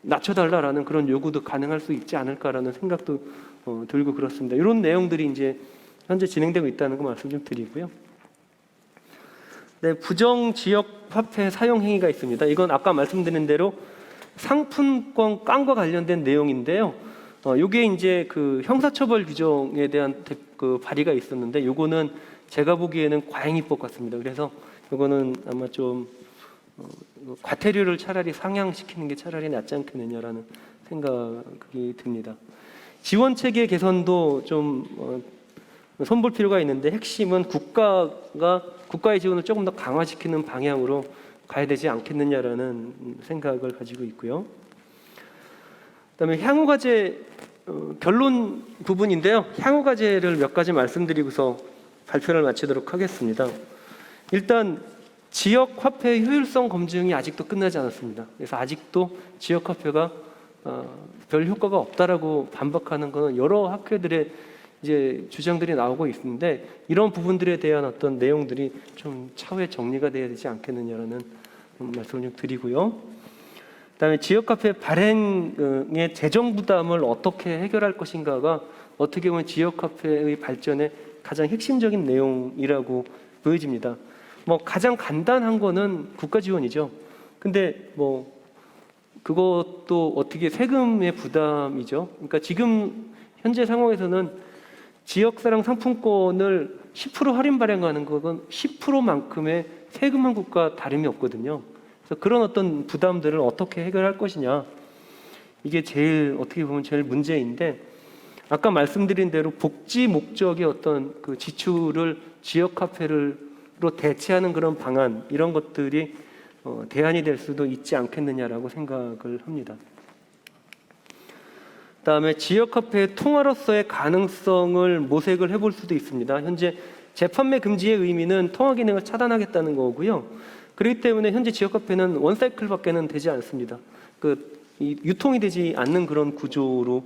낮춰달라라는 그런 요구도 가능할 수 있지 않을까라는 생각도 들고 그렇습니다. 이런 내용들이 이제 현재 진행되고 있다는 거 말씀 좀 드리고요. 네, 부정 지역 화폐 사용 행위가 있습니다. 이건 아까 말씀드린 대로 상품권 깡과 관련된 내용인데요. 이게 이제 그 형사처벌 규정에 대한 그 발의가 있었는데, 요거는 제가 보기에는 과잉입법 같습니다. 그래서 요거는 아마 좀 과태료를 차라리 상향시키는 게 차라리 낫지 않겠느냐라는 생각이 듭니다. 지원 체계 개선도 좀 손볼 필요가 있는데, 핵심은 국가의 지원을 조금 더 강화시키는 방향으로 가야 되지 않겠느냐라는 생각을 가지고 있고요. 그다음에 향후과제 결론 부분인데요. 향후과제를 몇 가지 말씀드리고서 발표를 마치도록 하겠습니다. 일단 지역 화폐의 효율성 검증이 아직도 끝나지 않았습니다. 그래서 아직도 지역 화폐가 별 효과가 없다라고 반박하는 것은 여러 학회들의 이제 주장들이 나오고 있는데, 이런 부분들에 대한 어떤 내용들이 좀 차후에 정리가 돼야 되지 않겠느냐라는 말씀을 좀 드리고요. 그다음에 지역 카페 발행의 재정 부담을 어떻게 해결할 것인가가 어떻게 보면 지역 카페의 발전의 가장 핵심적인 내용이라고 보여집니다. 가장 간단한 거는 국가 지원이죠. 근데 그것도 어떻게 세금의 부담이죠. 그러니까 지금 현재 상황에서는 지역사랑 상품권을 10% 할인 발행하는 것은 10%만큼의 세금 한국과 다름이 없거든요. 그래서 그런 어떤 부담들을 어떻게 해결할 것이냐, 이게 어떻게 보면 제일 문제인데, 아까 말씀드린 대로 복지 목적의 어떤 그 지출을 지역 카페로 대체하는 그런 방안, 이런 것들이 대안이 될 수도 있지 않겠느냐라고 생각을 합니다. 그다음에 지역 카페의 통화로서의 가능성을 모색을 해볼 수도 있습니다. 현재 재판매 금지의 의미는 통화 기능을 차단하겠다는 거고요. 그렇기 때문에 현재 지역 카페는 원사이클밖에는 되지 않습니다. 유통이 되지 않는 그런 구조로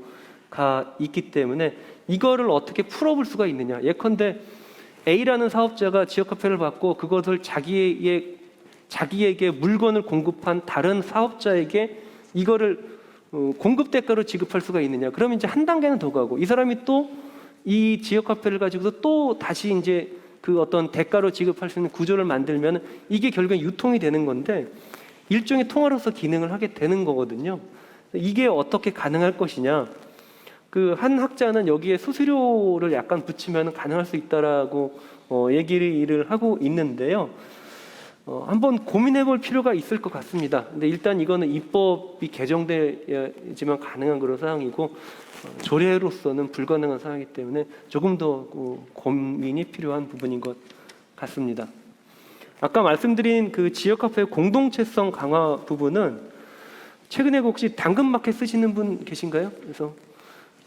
가 있기 때문에 이거를 어떻게 풀어볼 수가 있느냐. 예컨대 A라는 사업자가 지역 카페를 받고 그것을 자기에게 물건을 공급한 다른 사업자에게 이거를 공급 대가로 지급할 수가 있느냐. 그러면 이제 한 단계는 더 가고, 이 사람이 또 이 지역 카페를 가지고서 또 다시 이제 그 어떤 대가로 지급할 수 있는 구조를 만들면 이게 결국엔 유통이 되는 건데, 일종의 통화로서 기능을 하게 되는 거거든요. 이게 어떻게 가능할 것이냐. 그 한 학자는 여기에 수수료를 약간 붙이면 가능할 수 있다라고 얘기를 하고 있는데요. 한번 고민해 볼 필요가 있을 것 같습니다. 근데 일단 이거는 입법이 개정돼야지만 가능한 그런 사항이고, 조례로서는 불가능한 사항이기 때문에 조금 더 고민이 필요한 부분인 것 같습니다. 아까 말씀드린 그 지역화폐 공동체성 강화 부분은 최근에 혹시 당근마켓 쓰시는 분 계신가요? 그래서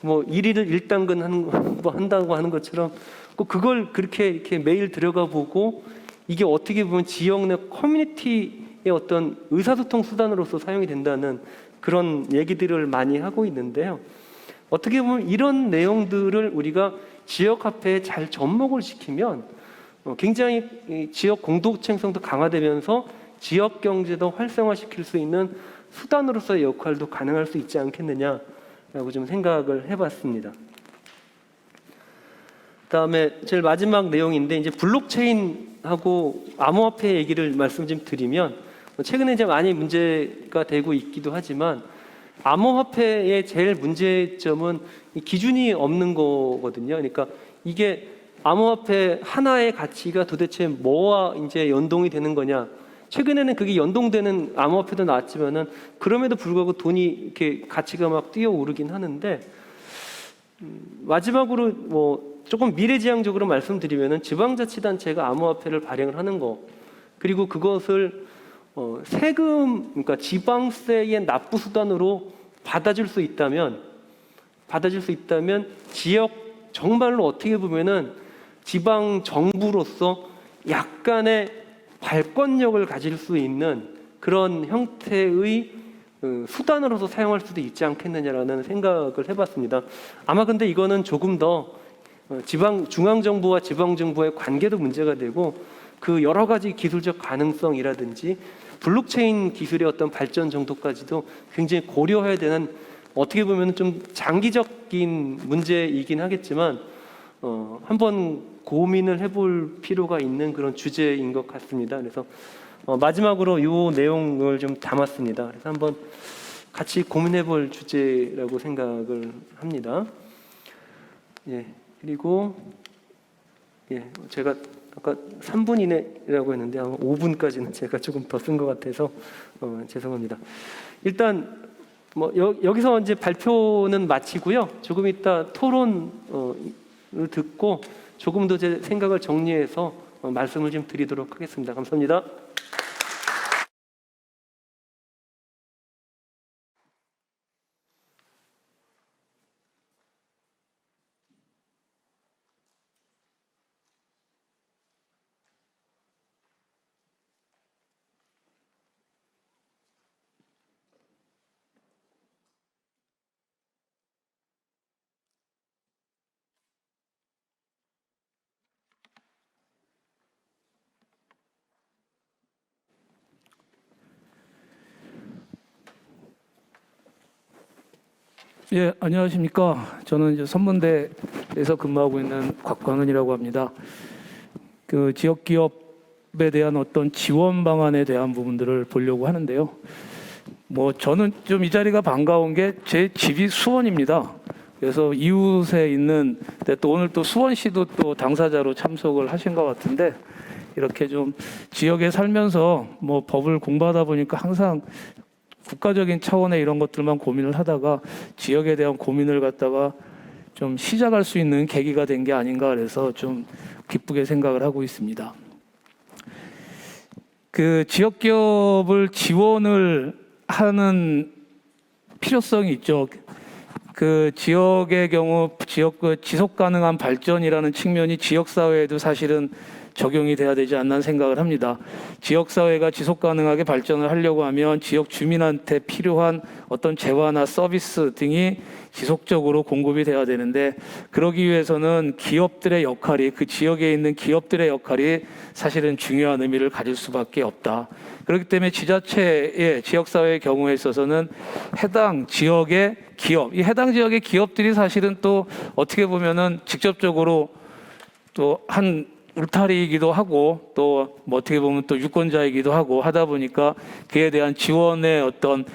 뭐 1일을 1당근 한다고 하는 것처럼 꼭 그걸 그렇게 이렇게 매일 들어가 보고 이게 어떻게 보면 지역 내 커뮤니티의 어떤 의사소통 수단으로서 사용이 된다는 그런 얘기들을 많이 하고 있는데요. 어떻게 보면 이런 내용들을 우리가 지역화폐에 잘 접목을 시키면 굉장히 이 지역 공동체성도 강화되면서 지역 경제도 활성화시킬 수 있는 수단으로서의 역할도 가능할 수 있지 않겠느냐라고 좀 생각을 해봤습니다. 그다음에 제일 마지막 내용인데 이제 블록체인하고 암호화폐 얘기를 말씀 좀 드리면 최근에 이제 많이 문제가 되고 있기도 하지만 암호화폐의 제일 문제점은 이 기준이 없는 거거든요. 그러니까 이게 암호화폐 하나의 가치가 도대체 뭐와 이제 연동이 되는 거냐? 최근에는 그게 연동되는 암호화폐도 나왔지만은 그럼에도 불구하고 돈이 이렇게 가치가 막 뛰어오르긴 하는데 마지막으로 뭐 조금 미래지향적으로 말씀드리면은 지방자치단체가 암호화폐를 발행을 하는 거 그리고 그것을 세금 그러니까 지방세의 납부 수단으로 받아줄 수 있다면 지역 정말로 어떻게 보면은 지방 정부로서 약간의 발권력을 가질 수 있는 그런 형태의 수단으로서 사용할 수도 있지 않겠느냐라는 생각을 해봤습니다. 아마 근데 이거는 조금 더 중앙 정부와 지방 정부의 관계도 문제가 되고 그 여러 가지 기술적 가능성이라든지 블록체인 기술의 어떤 발전 정도까지도 굉장히 고려해야 되는 어떻게 보면 좀 장기적인 문제이긴 하겠지만 한번 고민을 해볼 필요가 있는 그런 주제인 것 같습니다. 그래서 마지막으로 이 내용을 좀 담았습니다. 그래서 한번 같이 고민해볼 주제라고 생각을 합니다. 예, 그리고 제가 아까 3분 이내라고 했는데 아마 5분까지는 제가 조금 더 쓴 것 같아서 죄송합니다. 일단 뭐 여기서 이제 발표는 마치고요. 조금 이따 토론을 듣고 조금 더 제 생각을 정리해서 말씀을 좀 드리도록 하겠습니다. 감사합니다. 예, 안녕하십니까. 저는 이제 선문대에서 근무하고 있는 곽광은이라고 합니다. 그 지역 기업에 대한 어떤 지원 방안에 대한 부분들을 보려고 하는데요. 뭐 저는 좀 이 자리가 반가운 게 제 집이 수원입니다. 그래서 이웃에 있는 또 오늘 또 수원시도 또 당사자로 참석을 하신 것 같은데 이렇게 좀 지역에 살면서 뭐 법을 공부하다 보니까 항상 국가적인 차원의 이런 것들만 고민을 하다가 지역에 대한 고민을 갖다가 좀 시작할 수 있는 계기가 된 게 아닌가 그래서 좀 기쁘게 생각을 하고 있습니다. 그 지역 기업을 지원을 하는 필요성이 있죠. 그 지역의 경우 지속 가능한 발전이라는 측면이 지역 사회에도 사실은 적용이 돼야 되지 않나 생각을 합니다. 지역 사회가 지속 가능하게 발전을 하려고 하면 지역 주민한테 필요한 어떤 재화나 서비스 등이 지속적으로 공급이 돼야 되는데 그러기 위해서는 기업들의 역할이 그 지역에 있는 기업들의 역할이 사실은 중요한 의미를 가질 수밖에 없다. 그렇기 때문에 지자체의 지역사회의 경우에 있어서는 해당 지역의 기업, 이 해당 지역의 기업들이 사실은 또 어떻게 보면은 직접적으로 또 한 울타리이기도 하고 또 뭐 어떻게 보면 또 유권자이기도 하고 하다 보니까 그에 대한 지원의 어떤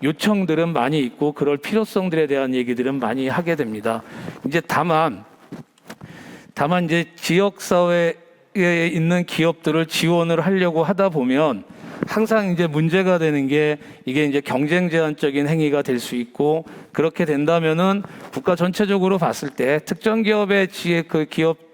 요청들은 많이 있고 그럴 필요성들에 대한 얘기들은 많이 하게 됩니다. 이제 다만 이제 지역 사회에 있는 기업들을 지원을 하려고 하다 보면 항상 이제 문제가 되는 게 이게 이제 경쟁 제한적인 행위가 될 수 있고 그렇게 된다면은 국가 전체적으로 봤을 때 특정 기업의 기업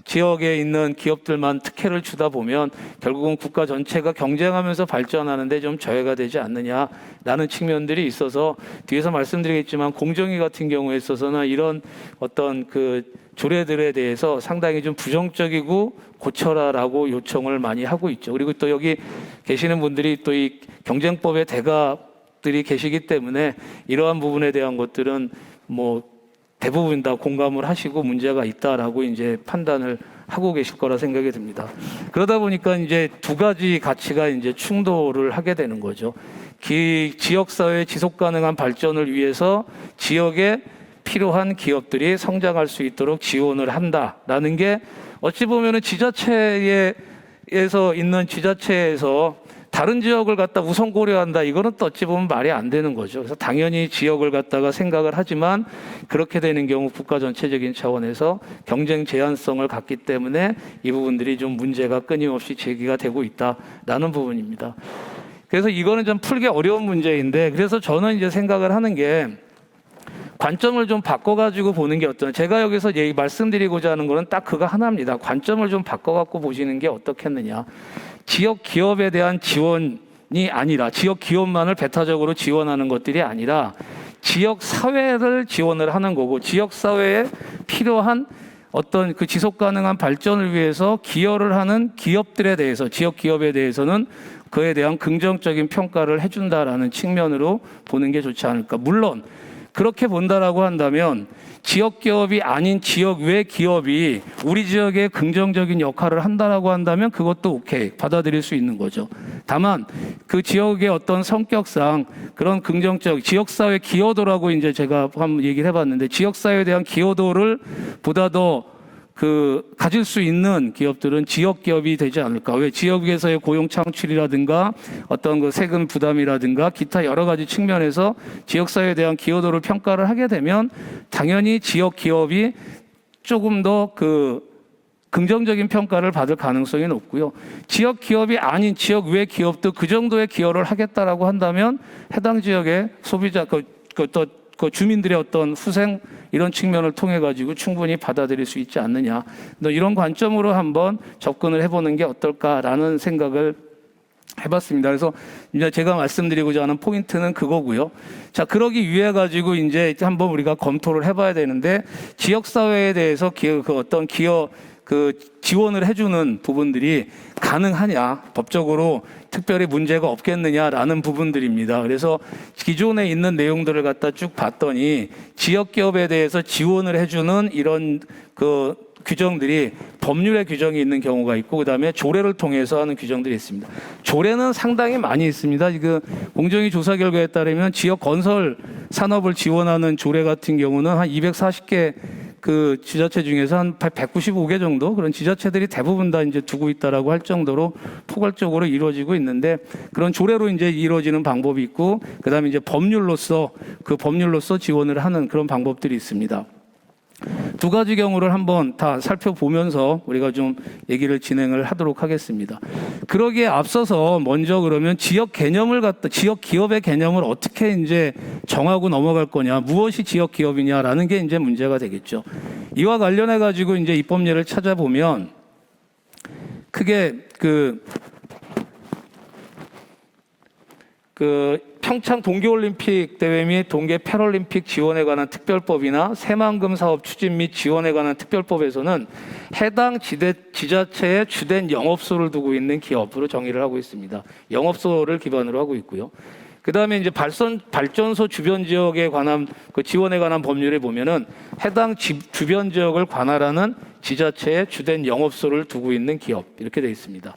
지역에 있는 기업들만 특혜를 주다 보면 결국은 국가 전체가 경쟁하면서 발전하는데 좀 저해가 되지 않느냐라는 측면들이 있어서 뒤에서 말씀드리겠지만 공정위 같은 경우에 있어서는 이런 어떤 그 조례들에 대해서 상당히 좀 부정적이고 고쳐라라고 요청을 많이 하고 있죠. 그리고 또 여기 계시는 분들이 또 이 경쟁법의 대가들이 계시기 때문에 이러한 부분에 대한 것들은 뭐 대부분 다 공감을 하시고 문제가 있다라고 이제 판단을 하고 계실 거라 생각이 듭니다. 그러다 보니까 이제 두 가지 가치가 이제 충돌을 하게 되는 거죠. 지역사회의 지속 가능한 발전을 위해서 지역에 필요한 기업들이 성장할 수 있도록 지원을 한다라는 게 어찌 보면은 지자체에서 있는 지자체에서 다른 지역을 갖다 우선 고려한다. 이거는 또 어찌 보면 말이 안 되는 거죠. 그래서 당연히 지역을 갖다가 생각을 하지만 그렇게 되는 경우 국가 전체적인 차원에서 경쟁 제한성을 갖기 때문에 이 부분들이 좀 문제가 끊임없이 제기가 되고 있다라는 부분입니다. 그래서 이거는 좀 풀기 어려운 문제인데 그래서 저는 이제 생각을 하는 게 관점을 좀 바꿔가지고 보는 게 어떤 제가 여기서 말씀드리고자 하는 거는 딱 그거 하나입니다. 관점을 좀 바꿔갖고 보시는 게 어떻겠느냐. 지역 기업에 대한 지원이 아니라 지역 기업만을 배타적으로 지원하는 것들이 아니라 지역 사회를 지원을 하는 거고 지역 사회에 필요한 어떤 그 지속 가능한 발전을 위해서 기여를 하는 기업들에 대해서 지역 기업에 대해서는 그에 대한 긍정적인 평가를 해준다라는 측면으로 보는 게 좋지 않을까. 물론 그렇게 본다라고 한다면 지역 기업이 아닌 지역 외 기업이 우리 지역에 긍정적인 역할을 한다라고 한다면 그것도 오케이 받아들일 수 있는 거죠. 다만 그 지역의 어떤 성격상 그런 긍정적 지역사회 기여도라고 이제 제가 한번 얘기를 해봤는데 지역사회에 대한 기여도를 보다 더 가질 수 있는 기업들은 지역 기업이 되지 않을까. 왜 지역에서의 고용 창출이라든가 어떤 그 세금 부담이라든가 기타 여러 가지 측면에서 지역사회에 대한 기여도를 평가를 하게 되면 당연히 지역 기업이 조금 더 긍정적인 평가를 받을 가능성이 높고요. 지역 기업이 아닌 지역 외 기업도 그 정도의 기여를 하겠다라고 한다면 해당 지역의 소비자 주민들의 어떤 후생 이런 측면을 통해 가지고 충분히 받아들일 수 있지 않느냐. 이런 관점으로 한번 접근을 해보는 게 어떨까라는 생각을 해봤습니다. 그래서 이제 제가 말씀드리고자 하는 포인트는 그거고요. 자, 그러기 위해 가지고 이제 한번 우리가 검토를 해봐야 되는데 지역 사회에 대해서 어떤 기여 지원을 해주는 부분들이 가능하냐, 법적으로 특별히 문제가 없겠느냐라는 부분들입니다. 그래서 기존에 있는 내용들을 갖다 쭉 봤더니 지역 기업에 대해서 지원을 해주는 이런 규정들이 법률의 규정이 있는 경우가 있고 그다음에 조례를 통해서 하는 규정들이 있습니다. 조례는 상당히 많이 있습니다. 공정위 조사 결과에 따르면 지역 건설 산업을 지원하는 조례 같은 경우는 한 240개 지자체 중에서 한 195개 정도 그런 지자체들이 대부분 다 이제 두고 있다라고 할 정도로 포괄적으로 이루어지고 있는데 그런 조례로 이제 이루어지는 방법이 있고 그다음에 이제 법률로서 지원을 하는 그런 방법들이 있습니다. 두 가지 경우를 한번 다 살펴보면서 우리가 좀 얘기를 진행을 하도록 하겠습니다. 그러기에 앞서서 먼저 그러면 지역 기업의 개념을 어떻게 이제 정하고 넘어갈 거냐, 무엇이 지역 기업이냐라는 게 이제 문제가 되겠죠. 이와 관련해 가지고 이제 입법례를 찾아보면 크게 평창 동계올림픽 대회 및 동계 패럴림픽 지원에 관한 특별법이나 새만금 사업 추진 및 지원에 관한 특별법에서는 해당 지자체의 주된 영업소를 두고 있는 기업으로 정의를 하고 있습니다. 영업소를 기반으로 하고 있고요. 그 다음에 이제 발전소 주변 지역에 관한 지원에 관한 법률에 보면은 해당 주변 지역을 관할하는 지자체의 주된 영업소를 두고 있는 기업 이렇게 되어 있습니다.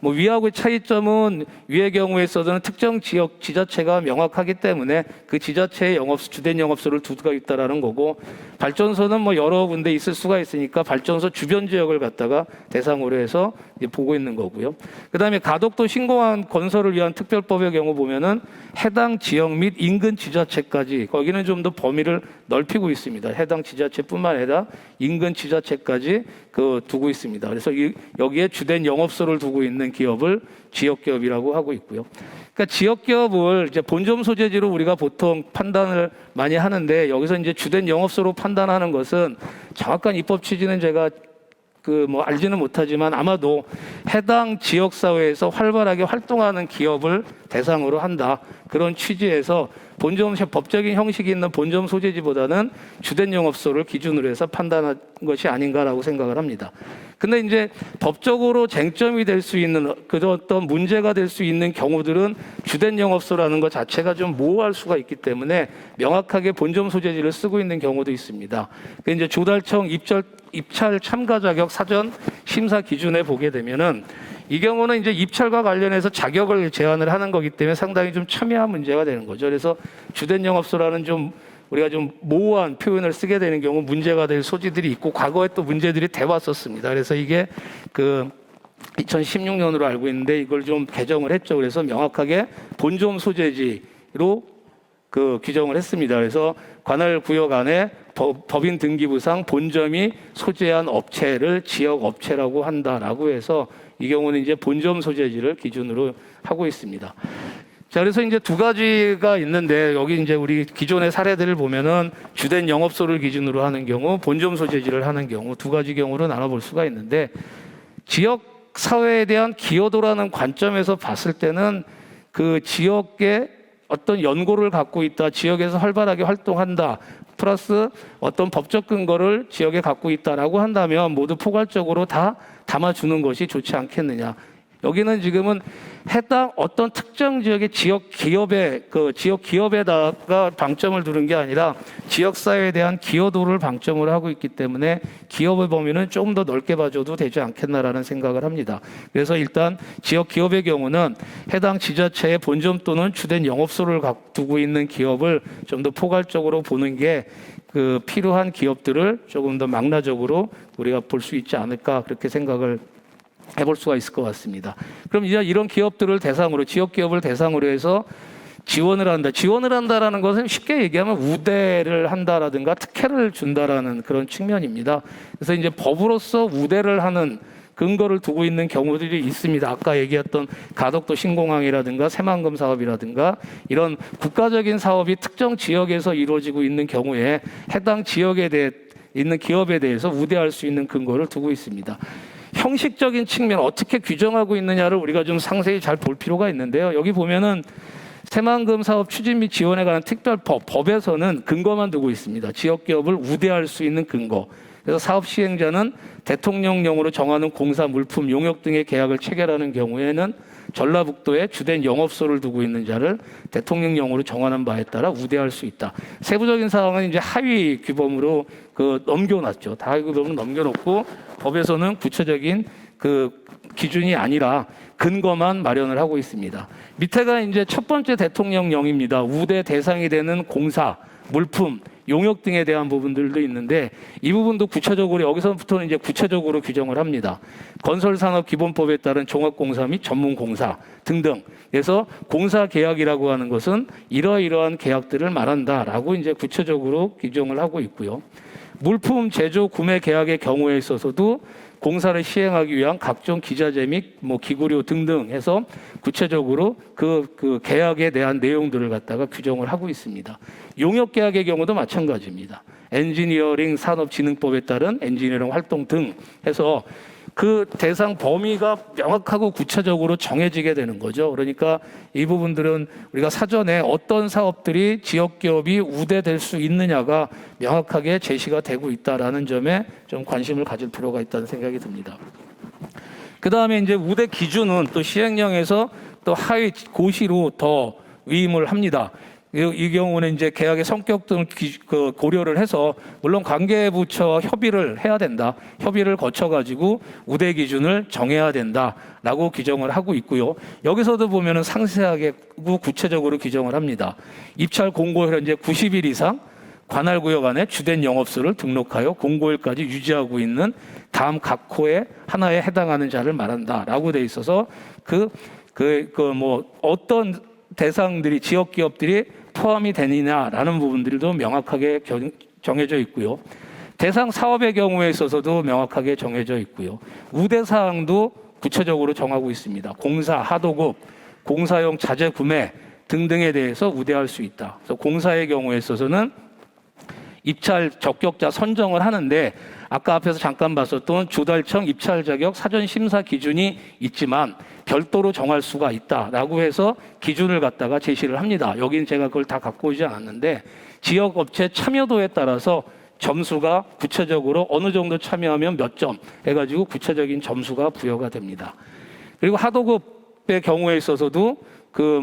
위하고의 차이점은 위의 경우에 있어서는 특정 지역 지자체가 명확하기 때문에 그 지자체의 주된 영업소를 두고 있다라는 거고 발전소는 여러 군데 있을 수가 있으니까 발전소 주변 지역을 갖다가 대상으로 해서 이제 보고 있는 거고요. 그다음에 가덕도 신공항 건설을 위한 특별법의 경우 보면은 해당 지역 및 인근 지자체까지 거기는 좀 더 범위를 넓히고 있습니다. 해당 지자체뿐만 아니라 인근 지자체까지 두고 있습니다. 그래서 여기에 주된 영업소를 두고 있는 기업을 지역기업이라고 하고 있고요. 그러니까 지역기업을 이제 본점 소재지로 우리가 보통 판단을 많이 하는데 여기서 이제 주된 영업소로 판단하는 것은 정확한 입법 취지는 제가 알지는 못하지만 아마도 해당 지역 사회에서 활발하게 활동하는 기업을 대상으로 한다. 그런 취지에서 법적인 형식이 있는 본점 소재지보다는 주된 영업소를 기준으로 해서 판단한 것이 아닌가라고 생각을 합니다. 근데 이제 법적으로 쟁점이 될 수 있는 어떤 문제가 될 수 있는 경우들은 주된 영업소라는 것 자체가 좀 모호할 수가 있기 때문에 명확하게 본점 소재지를 쓰고 있는 경우도 있습니다. 이제 조달청 입찰 참가 자격 사전 심사 기준에 보게 되면은 이 경우는 이제 입찰과 관련해서 자격을 제한을 하는 거기 때문에 상당히 좀 첨예한 문제가 되는 거죠. 그래서 주된 영업소라는 우리가 좀 모호한 표현을 쓰게 되는 경우 문제가 될 소지들이 있고 과거에 또 문제들이 돼 왔었습니다. 그래서 이게 2016년으로 알고 있는데 이걸 좀 개정을 했죠. 그래서 명확하게 본점 소재지로 규정을 했습니다. 그래서 관할 구역 안에 법인 등기부상 본점이 소재한 업체를 지역 업체라고 한다라고 해서 이 경우는 이제 본점 소재지를 기준으로 하고 있습니다. 자, 그래서 이제 두 가지가 있는데 여기 이제 우리 기존의 사례들을 보면은 주된 영업소를 기준으로 하는 경우, 본점 소재지를 하는 경우 두 가지 경우로 나눠볼 수가 있는데 지역 사회에 대한 기여도라는 관점에서 봤을 때는 그 지역의 어떤 연고를 갖고 있다, 지역에서 활발하게 활동한다, 플러스 어떤 법적 근거를 지역에 갖고 있다라고 한다면 모두 포괄적으로 다 담아주는 것이 좋지 않겠느냐. 여기는 지금은 해당 어떤 특정 지역의 지역 기업에다가 방점을 두는 게 아니라 지역 사회에 대한 기여도를 방점으로 하고 있기 때문에 기업의 범위는 조금 더 넓게 봐줘도 되지 않겠나라는 생각을 합니다. 그래서 일단 지역 기업의 경우는 해당 지자체의 본점 또는 주된 영업소를 두고 있는 기업을 좀 더 포괄적으로 보는 게 필요한 기업들을 조금 더 망라적으로 우리가 볼 수 있지 않을까 그렇게 생각을 해볼 수가 있을 것 같습니다. 그럼 이제 이런 기업들을 대상으로 지역 기업을 대상으로 해서 지원을 한다. 지원을 한다라는 것은 쉽게 얘기하면 우대를 한다라든가 특혜를 준다라는 그런 측면입니다. 그래서 이제 법으로서 우대를 하는 근거를 두고 있는 경우들이 있습니다. 아까 얘기했던 가덕도 신공항이라든가 새만금 사업이라든가 이런 국가적인 사업이 특정 지역에서 이루어지고 있는 경우에 해당 지역에 대해 있는 기업에 대해서 우대할 수 있는 근거를 두고 있습니다. 형식적인 측면 어떻게 규정하고 있느냐를 우리가 좀 상세히 잘 볼 필요가 있는데요. 여기 보면은 새만금 사업 추진 및 지원에 관한 특별법에서는 근거만 두고 있습니다. 지역 기업을 우대할 수 있는 근거. 그래서 사업 시행자는 대통령령으로 정하는 공사, 물품, 용역 등의 계약을 체결하는 경우에는 전라북도에 주된 영업소를 두고 있는 자를 대통령령으로 정하는 바에 따라 우대할 수 있다. 세부적인 사항은 이제 하위 규범으로 넘겨놨죠. 하위 규범을 넘겨놓고 법에서는 구체적인 기준이 아니라 근거만 마련을 하고 있습니다. 밑에가 이제 첫 번째 대통령령입니다. 우대 대상이 되는 공사, 물품, 용역 등에 대한 부분들도 있는데 이 부분도 구체적으로 여기서부터는 이제 구체적으로 규정을 합니다. 건설산업기본법에 따른 종합공사 및 전문공사 등등. 그래서 공사 계약이라고 하는 것은 이러이러한 계약들을 말한다라고 이제 구체적으로 규정을 하고 있고요. 물품 제조 구매 계약의 경우에 있어서도 공사를 시행하기 위한 각종 기자재 및 기구료 등등 해서 구체적으로 그 계약에 대한 내용들을 갖다가 규정을 하고 있습니다. 용역 계약의 경우도 마찬가지입니다. 엔지니어링 산업진흥법에 따른 엔지니어링 활동 등 해서 그 대상 범위가 명확하고 구체적으로 정해지게 되는 거죠. 그러니까 이 부분들은 우리가 사전에 어떤 사업들이 지역 기업이 우대될 수 있느냐가 명확하게 제시가 되고 있다라는 점에 좀 관심을 가질 필요가 있다는 생각이 듭니다. 그 다음에 이제 우대 기준은 또 시행령에서 또 하위 고시로 더 위임을 합니다. 이 경우는 이제 계약의 성격 등을 고려를 해서 물론 관계부처와 협의를 해야 된다. 협의를 거쳐가지고 우대 기준을 정해야 된다라고 규정을 하고 있고요. 여기서도 보면은 상세하게 구체적으로 규정을 합니다. 입찰 공고 현재 90일 이상 관할 구역 안에 주된 영업소를 등록하여 공고일까지 유지하고 있는 다음 각 호에 하나에 해당하는 자를 말한다라고 돼 있어서 어떤 대상들이 지역 기업들이 포함이 되느냐라는 부분들도 명확하게 정해져 있고요. 대상 사업의 경우에 있어서도 명확하게 정해져 있고요. 우대 사항도 구체적으로 정하고 있습니다. 공사, 하도급, 공사용 자재 구매 등등에 대해서 우대할 수 있다. 그래서 공사의 경우에 있어서는 입찰 적격자 선정을 하는데 아까 앞에서 잠깐 봤었던 조달청 입찰 자격 사전 심사 기준이 있지만 별도로 정할 수가 있다라고 해서 기준을 갖다가 제시를 합니다. 여기는 제가 그걸 다 갖고 오지 않았는데 지역 업체 참여도에 따라서 점수가 구체적으로 어느 정도 참여하면 몇 점 해가지고 구체적인 점수가 부여가 됩니다. 그리고 하도급의 경우에 있어서도 그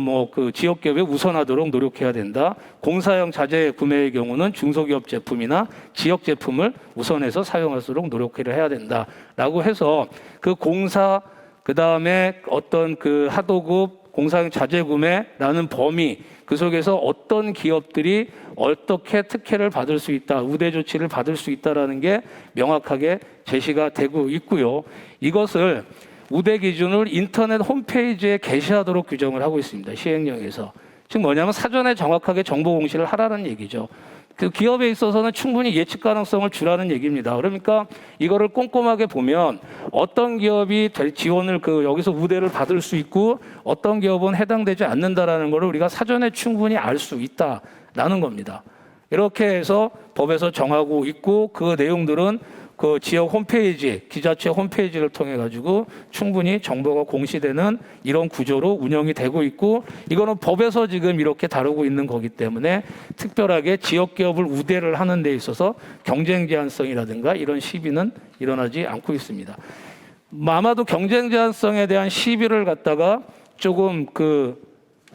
지역 기업에 우선하도록 노력해야 된다. 공사형 자재 구매의 경우는 중소기업 제품이나 지역 제품을 우선해서 사용할수록 노력을 해야 된다라고 해서 그 공사 그다음에 어떤 그 하도급 공사형 자재 구매라는 범위 그 속에서 어떤 기업들이 어떻게 특혜를 받을 수 있다, 우대 조치를 받을 수 있다라는 게 명확하게 제시가 되고 있고요. 이것을 우대 기준을 인터넷 홈페이지에 게시하도록 규정을 하고 있습니다. 시행령에서. 즉 뭐냐면 사전에 정확하게 정보 공시를 하라는 얘기죠. 그 기업에 있어서는 충분히 예측 가능성을 주라는 얘기입니다. 그러니까 이거를 꼼꼼하게 보면 어떤 기업이 지원을 여기서 우대를 받을 수 있고 어떤 기업은 해당되지 않는다라는 것을 우리가 사전에 충분히 알 수 있다라는 겁니다. 이렇게 해서 법에서 정하고 있고 그 내용들은 그 지역 홈페이지, 기자체 홈페이지를 통해 가지고 충분히 정보가 공시되는 이런 구조로 운영이 되고 있고 이거는 법에서 지금 이렇게 다루고 있는 거기 때문에 특별하게 지역 기업을 우대를 하는 데 있어서 경쟁 제한성이라든가 이런 시비는 일어나지 않고 있습니다. 아마도 경쟁 제한성에 대한 시비를 갖다가 조금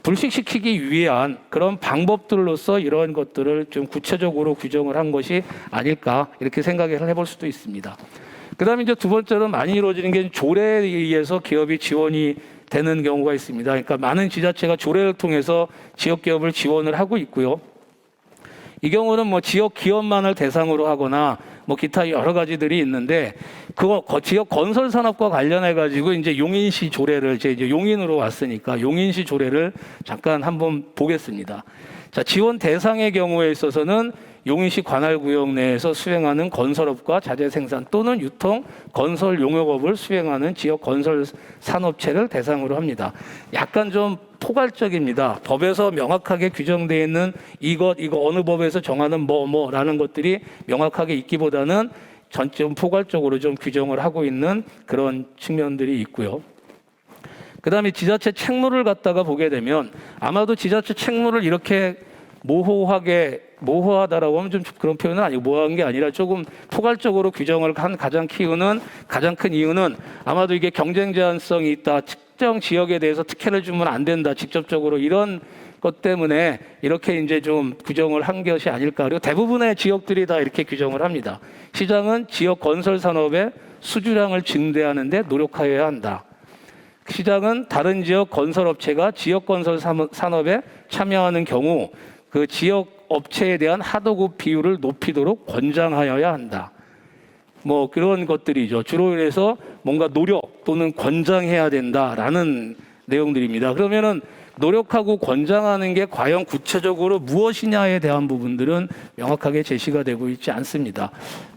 불식시키기 위한 그런 방법들로서 이런 것들을 좀 구체적으로 규정을 한 것이 아닐까 이렇게 생각을 해볼 수도 있습니다. 그다음에 이제 두 번째로 많이 이루어지는 게 조례에 의해서 기업이 지원이 되는 경우가 있습니다. 그러니까 많은 지자체가 조례를 통해서 지역 기업을 지원을 하고 있고요. 이 경우는 뭐 지역 기업만을 대상으로 하거나 뭐 기타 여러 가지들이 있는데 그거 지역 건설 산업과 관련해 가지고 이제 용인시 조례를 이제 용인으로 왔으니까 용인시 조례를 잠깐 한번 보겠습니다. 자, 지원 대상의 경우에 있어서는 용인시 관할구역 내에서 수행하는 건설업과 자재 생산 또는 유통, 건설 용역업을 수행하는 지역 건설 산업체를 대상으로 합니다. 약간 좀 포괄적입니다. 법에서 명확하게 규정되어 있는 이거 어느 법에서 정하는 뭐라는 것들이 명확하게 있기보다는 전점 포괄적으로 좀 규정을 하고 있는 그런 측면들이 있고요. 그다음에 지자체 책무를 갖다가 보게 되면 아마도 지자체 책무를 이렇게 모호하다라고 하면 좀 그런 표현은 아니고 모호한 게 아니라 조금 포괄적으로 규정을 한 가장 큰 이유는 아마도 이게 경쟁 제한성이 있다. 특정 지역에 대해서 특혜를 주면 안 된다. 직접적으로 이런 것 때문에 이렇게 이제 좀 규정을 한 것이 아닐까. 그리고 대부분의 지역들이 다 이렇게 규정을 합니다. 시장은 지역 건설 산업의 수주량을 증대하는 데 노력하여야 한다. 시장은 다른 지역 건설업체가 지역 건설 산업에 참여하는 경우 그 지역 업체에 대한 하도급 비율을 높이도록 권장하여야 한다. 뭐 그런 것들이죠. 주로 그래서 뭔가 노력 또는 권장해야 된다라는 내용들입니다. 그러면은 노력하고 권장하는 게 과연 구체적으로 무엇이냐에 대한 부분들은 명확하게 제시가 되고 있지 않습니다.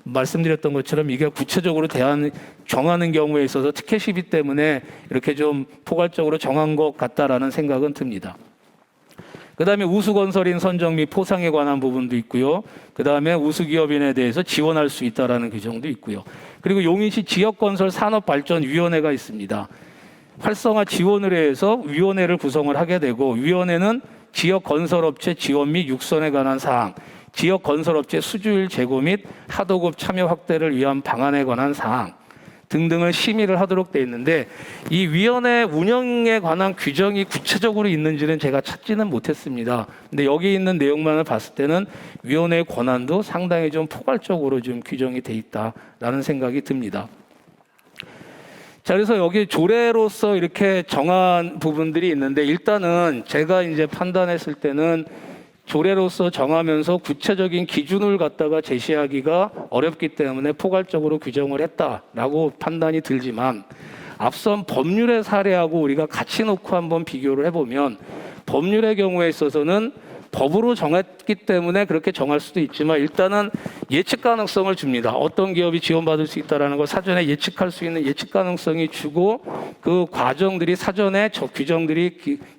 말씀드렸던 것처럼 이게 구체적으로 정하는 경우에 있어서 특혜 시비 때문에 이렇게 좀 포괄적으로 정한 것 같다라는 생각은 듭니다. 그다음에 우수건설인 선정 및 포상에 관한 부분도 있고요. 그다음에 우수기업인에 대해서 지원할 수 있다라는 규정도 있고요. 그리고 용인시 지역건설산업발전위원회가 있습니다. 활성화 지원을 해서 위원회를 구성을 하게 되고 위원회는 지역건설업체 지원 및 육선에 관한 사항, 지역건설업체 수주율 제고 및 하도급 참여 확대를 위한 방안에 관한 사항 등등을 심의를 하도록 되어 있는데 이 위원회 운영에 관한 규정이 구체적으로 있는지는 제가 찾지는 못했습니다. 근데 여기 있는 내용만을 봤을 때는 위원회의 권한도 상당히 좀 포괄적으로 좀 규정이 돼 있다라는 생각이 듭니다. 자, 그래서 여기 조례로서 이렇게 정한 부분들이 있는데 일단은 제가 이제 판단했을 때는 조례로서 정하면서 구체적인 기준을 갖다가 제시하기가 어렵기 때문에 포괄적으로 규정을 했다라고 판단이 들지만 앞선 법률의 사례하고 우리가 같이 놓고 한번 비교를 해보면 법률의 경우에 있어서는 법으로 정했기 때문에 그렇게 정할 수도 있지만 일단은 예측 가능성을 줍니다. 어떤 기업이 지원받을 수 있다는 걸 사전에 예측할 수 있는 예측 가능성이 주고 그 과정들이 사전에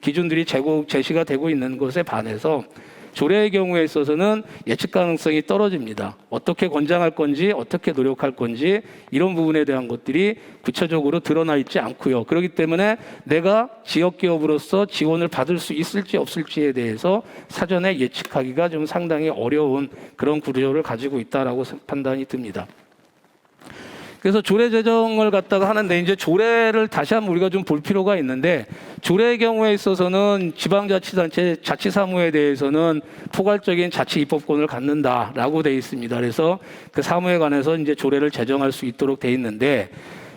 기준들이 제시가 되고 있는 것에 반해서 조례의 경우에 있어서는 예측 가능성이 떨어집니다. 어떻게 권장할 건지, 어떻게 노력할 건지 이런 부분에 대한 것들이 구체적으로 드러나 있지 않고요. 그렇기 때문에 내가 지역 기업으로서 지원을 받을 수 있을지 없을지에 대해서 사전에 예측하기가 좀 상당히 어려운 그런 구조를 가지고 있다라고 판단이 듭니다. 그래서 조례 제정을 갖다가 하는데 이제 조례를 다시 한번 우리가 좀 볼 필요가 있는데 조례의 경우에 있어서는 지방자치단체 자치사무에 대해서는 포괄적인 자치 입법권을 갖는다라고 돼 있습니다. 그래서 그 사무에 관해서 이제 조례를 제정할 수 있도록 돼 있는데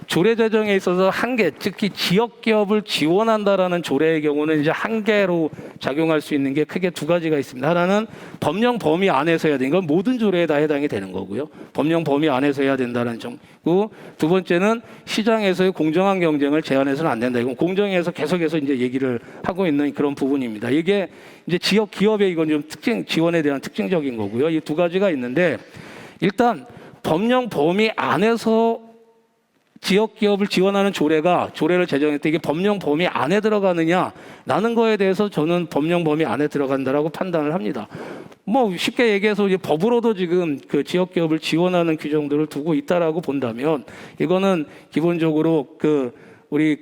조례 제정에 있어서 한계, 특히 지역 기업을 지원한다라는 조례의 경우는 이제 한계로 작용할 수 있는 게 크게 두 가지가 있습니다. 하나는 법령 범위 안에서 해야 되는 건 모든 조례에 다 해당이 되는 거고요. 법령 범위 안에서 해야 된다는 점이고 두 번째는 시장에서의 공정한 경쟁을 제한해서는 안 된다. 이건 공정위에서 계속해서 이제 얘기를 하고 있는 그런 부분입니다. 이게 이제 지역 기업의 이건 좀 지원에 대한 특징적인 거고요. 이 두 가지가 있는데 일단 법령 범위 안에서 지역 기업을 지원하는 조례를 제정했을 때 이게 법령 범위 안에 들어가느냐라는 거에 대해서 저는 법령 범위 안에 들어간다라고 판단을 합니다. 뭐 쉽게 얘기해서 이제 법으로도 지금 그 지역 기업을 지원하는 규정들을 두고 있다라고 본다면 이거는 기본적으로 우리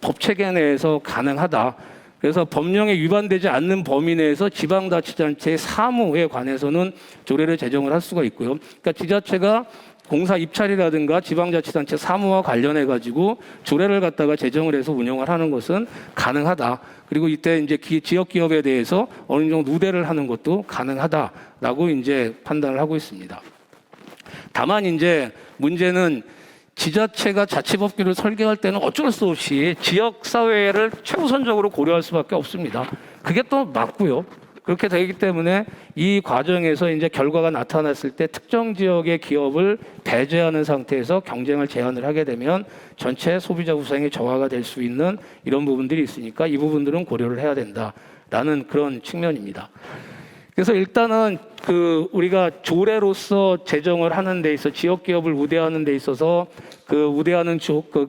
법 체계 내에서 가능하다. 그래서 법령에 위반되지 않는 범위 내에서 지방자치단체의 사무에 관해서는 조례를 제정을 할 수가 있고요. 그러니까 지자체가 공사 입찰이라든가 지방자치단체 사무와 관련해 가지고 조례를 갖다가 제정을 해서 운영을 하는 것은 가능하다. 그리고 이때 이제 지역 기업에 대해서 어느 정도 우대를 하는 것도 가능하다라고 이제 판단을 하고 있습니다. 다만 이제 문제는 지자체가 자치법규를 설계할 때는 어쩔 수 없이 지역 사회를 최우선적으로 고려할 수밖에 없습니다. 그게 또 맞고요. 그렇게 되기 때문에 이 과정에서 이제 결과가 나타났을 때 특정 지역의 기업을 배제하는 상태에서 경쟁을 제한을 하게 되면 전체 소비자 구성이 저하가 될 수 있는 이런 부분들이 있으니까 이 부분들은 고려를 해야 된다라는 그런 측면입니다. 그래서 일단은 우리가 조례로서 제정을 하는 데 있어 지역 기업을 우대하는 데 있어서 우대하는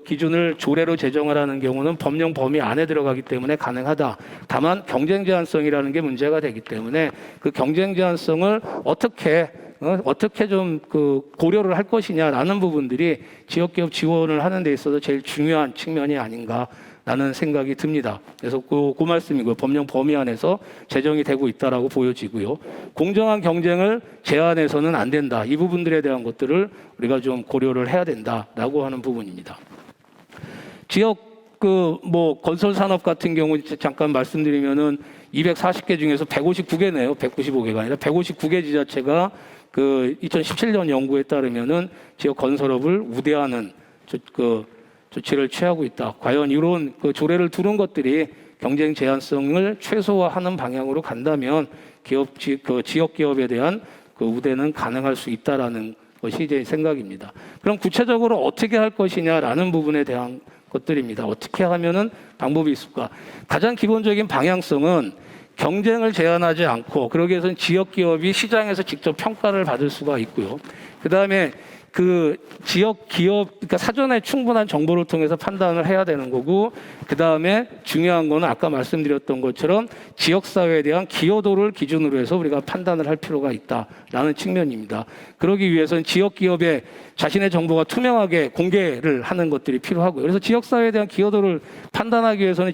기준을 조례로 제정을 하는 경우는 법령 범위 안에 들어가기 때문에 가능하다. 다만 경쟁 제한성이라는 게 문제가 되기 때문에 그 경쟁 제한성을 어떻게 좀 고려를 할 것이냐라는 부분들이 지역 기업 지원을 하는 데 있어서 제일 중요한 측면이 아닌가. 라는 생각이 듭니다. 그래서 그 말씀이고요. 법령 범위 안에서 제정이 되고 있다라고 보여지고요. 공정한 경쟁을 제한해서는 안 된다. 이 부분들에 대한 것들을 우리가 좀 고려를 해야 된다라고 하는 부분입니다. 지역 건설 산업 같은 경우 잠깐 말씀드리면은 240개 중에서 159개네요. 195개가 아니라 159개 지자체가 2017년 연구에 따르면은 지역 건설업을 우대하는 조치를 취하고 있다. 과연 이런 조례를 두는 것들이 경쟁 제한성을 최소화하는 방향으로 간다면 지역 기업에 대한 우대는 가능할 수 있다라는 것이 제 생각입니다. 그럼 구체적으로 어떻게 할 것이냐라는 부분에 대한 것들입니다. 어떻게 하면은 방법이 있을까? 가장 기본적인 방향성은 경쟁을 제한하지 않고 그러기 위해서는 지역 기업이 시장에서 직접 평가를 받을 수가 있고요. 그 다음에 지역 기업, 그러니까 사전에 충분한 정보를 통해서 판단을 해야 되는 거고, 그 다음에 중요한 거는 아까 말씀드렸던 것처럼 지역사회에 대한 기여도를 기준으로 해서 우리가 판단을 할 필요가 있다라는 측면입니다. 그러기 위해서는 지역 기업의 자신의 정보가 투명하게 공개를 하는 것들이 필요하고요. 그래서 지역사회에 대한 기여도를 판단하기 위해서는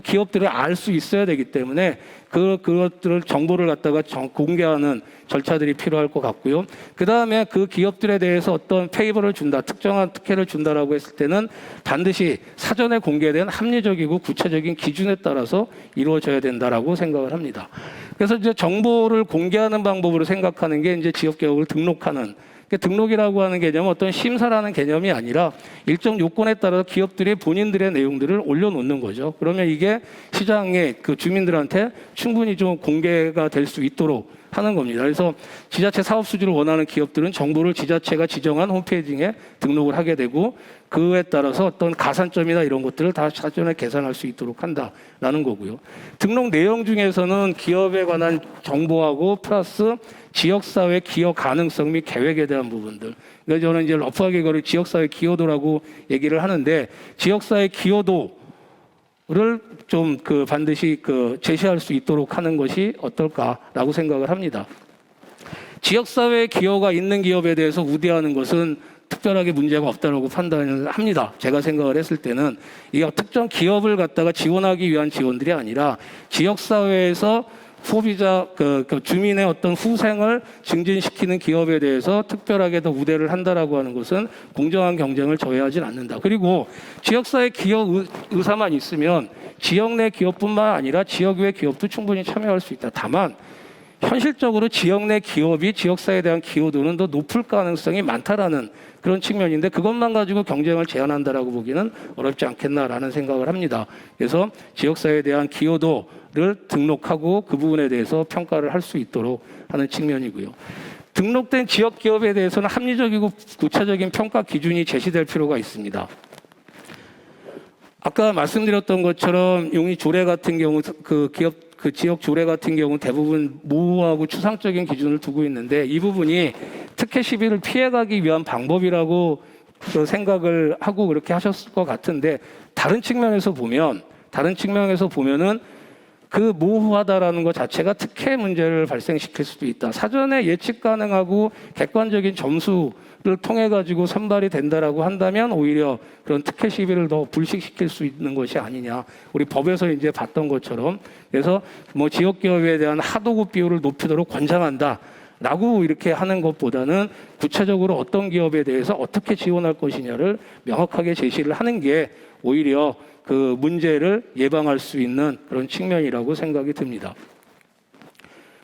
기업들을 알 수 있어야 되기 때문에 그것들을 정보를 갖다가 공개하는 절차들이 필요할 것 같고요. 그 다음에 그 기업들에 대해서 어떤 페이버를 준다, 특정한 특혜를 준다라고 했을 때는 반드시 사전에 공개된 합리적이고 구체적인 기준에 따라서 이루어져야 된다라고 생각을 합니다. 그래서 이제 정보를 공개하는 방법으로 생각하는 게 이제 지역 기업을 등록하는. 등록이라고 하는 개념은 어떤 심사라는 개념이 아니라 일정 요건에 따라 기업들이 본인들의 내용들을 올려놓는 거죠. 그러면 이게 시장의 주민들한테 충분히 좀 공개가 될 수 있도록 하는 겁니다. 그래서 지자체 사업 수주를 원하는 기업들은 정보를 지자체가 지정한 홈페이지에 등록을 하게 되고 그에 따라서 어떤 가산점이나 이런 것들을 다 사전에 계산할 수 있도록 한다라는 거고요. 등록 내용 중에서는 기업에 관한 정보하고 플러스 지역사회 기여 가능성 및 계획에 대한 부분들. 그러니까 저는 이제 러프하게 이거를 지역사회 기여도라고 얘기를 하는데 지역사회 기여도 좀 반드시 제시할 수 있도록 하는 것이 어떨까라고 생각을 합니다. 지역사회에 기여가 있는 기업에 대해서 우대하는 것은 특별하게 문제가 없다고 판단을 합니다. 제가 생각을 했을 때는 이게 특정 기업을 갖다가 지원하기 위한 지원들이 아니라 지역사회에서 소비자, 주민의 어떤 후생을 증진시키는 기업에 대해서 특별하게 더 우대를 한다라고 하는 것은 공정한 경쟁을 저해하진 않는다. 그리고 지역사회 기업 의사만 있으면 지역 내 기업뿐만 아니라 지역 외 기업도 충분히 참여할 수 있다. 다만 현실적으로 지역 내 기업이 지역사회에 대한 기여도는 더 높을 가능성이 많다라는 그런 측면인데 그것만 가지고 경쟁을 제한한다라고 보기는 어렵지 않겠나라는 생각을 합니다. 그래서 지역사회에 대한 기여도를 등록하고 그 부분에 대해서 평가를 할 수 있도록 하는 측면이고요. 등록된 지역 기업에 대해서는 합리적이고 구체적인 평가 기준이 제시될 필요가 있습니다. 아까 말씀드렸던 것처럼 용이 조례 같은 경우 지역 조례 같은 경우 대부분 모호하고 추상적인 기준을 두고 있는데 이 부분이 특혜 시비를 피해가기 위한 방법이라고 생각을 하고 그렇게 하셨을 것 같은데 다른 측면에서 보면은 그 모호하다라는 것 자체가 특혜 문제를 발생시킬 수도 있다. 사전에 예측 가능하고 객관적인 점수를 통해 가지고 선발이 된다라고 한다면 오히려 그런 특혜 시비를 더 불식시킬 수 있는 것이 아니냐. 우리 법에서 이제 봤던 것처럼 그래서 지역 기업에 대한 하도급 비율을 높이도록 권장한다. 라고 이렇게 하는 것보다는 구체적으로 어떤 기업에 대해서 어떻게 지원할 것이냐를 명확하게 제시를 하는 게 오히려 그 문제를 예방할 수 있는 그런 측면이라고 생각이 듭니다.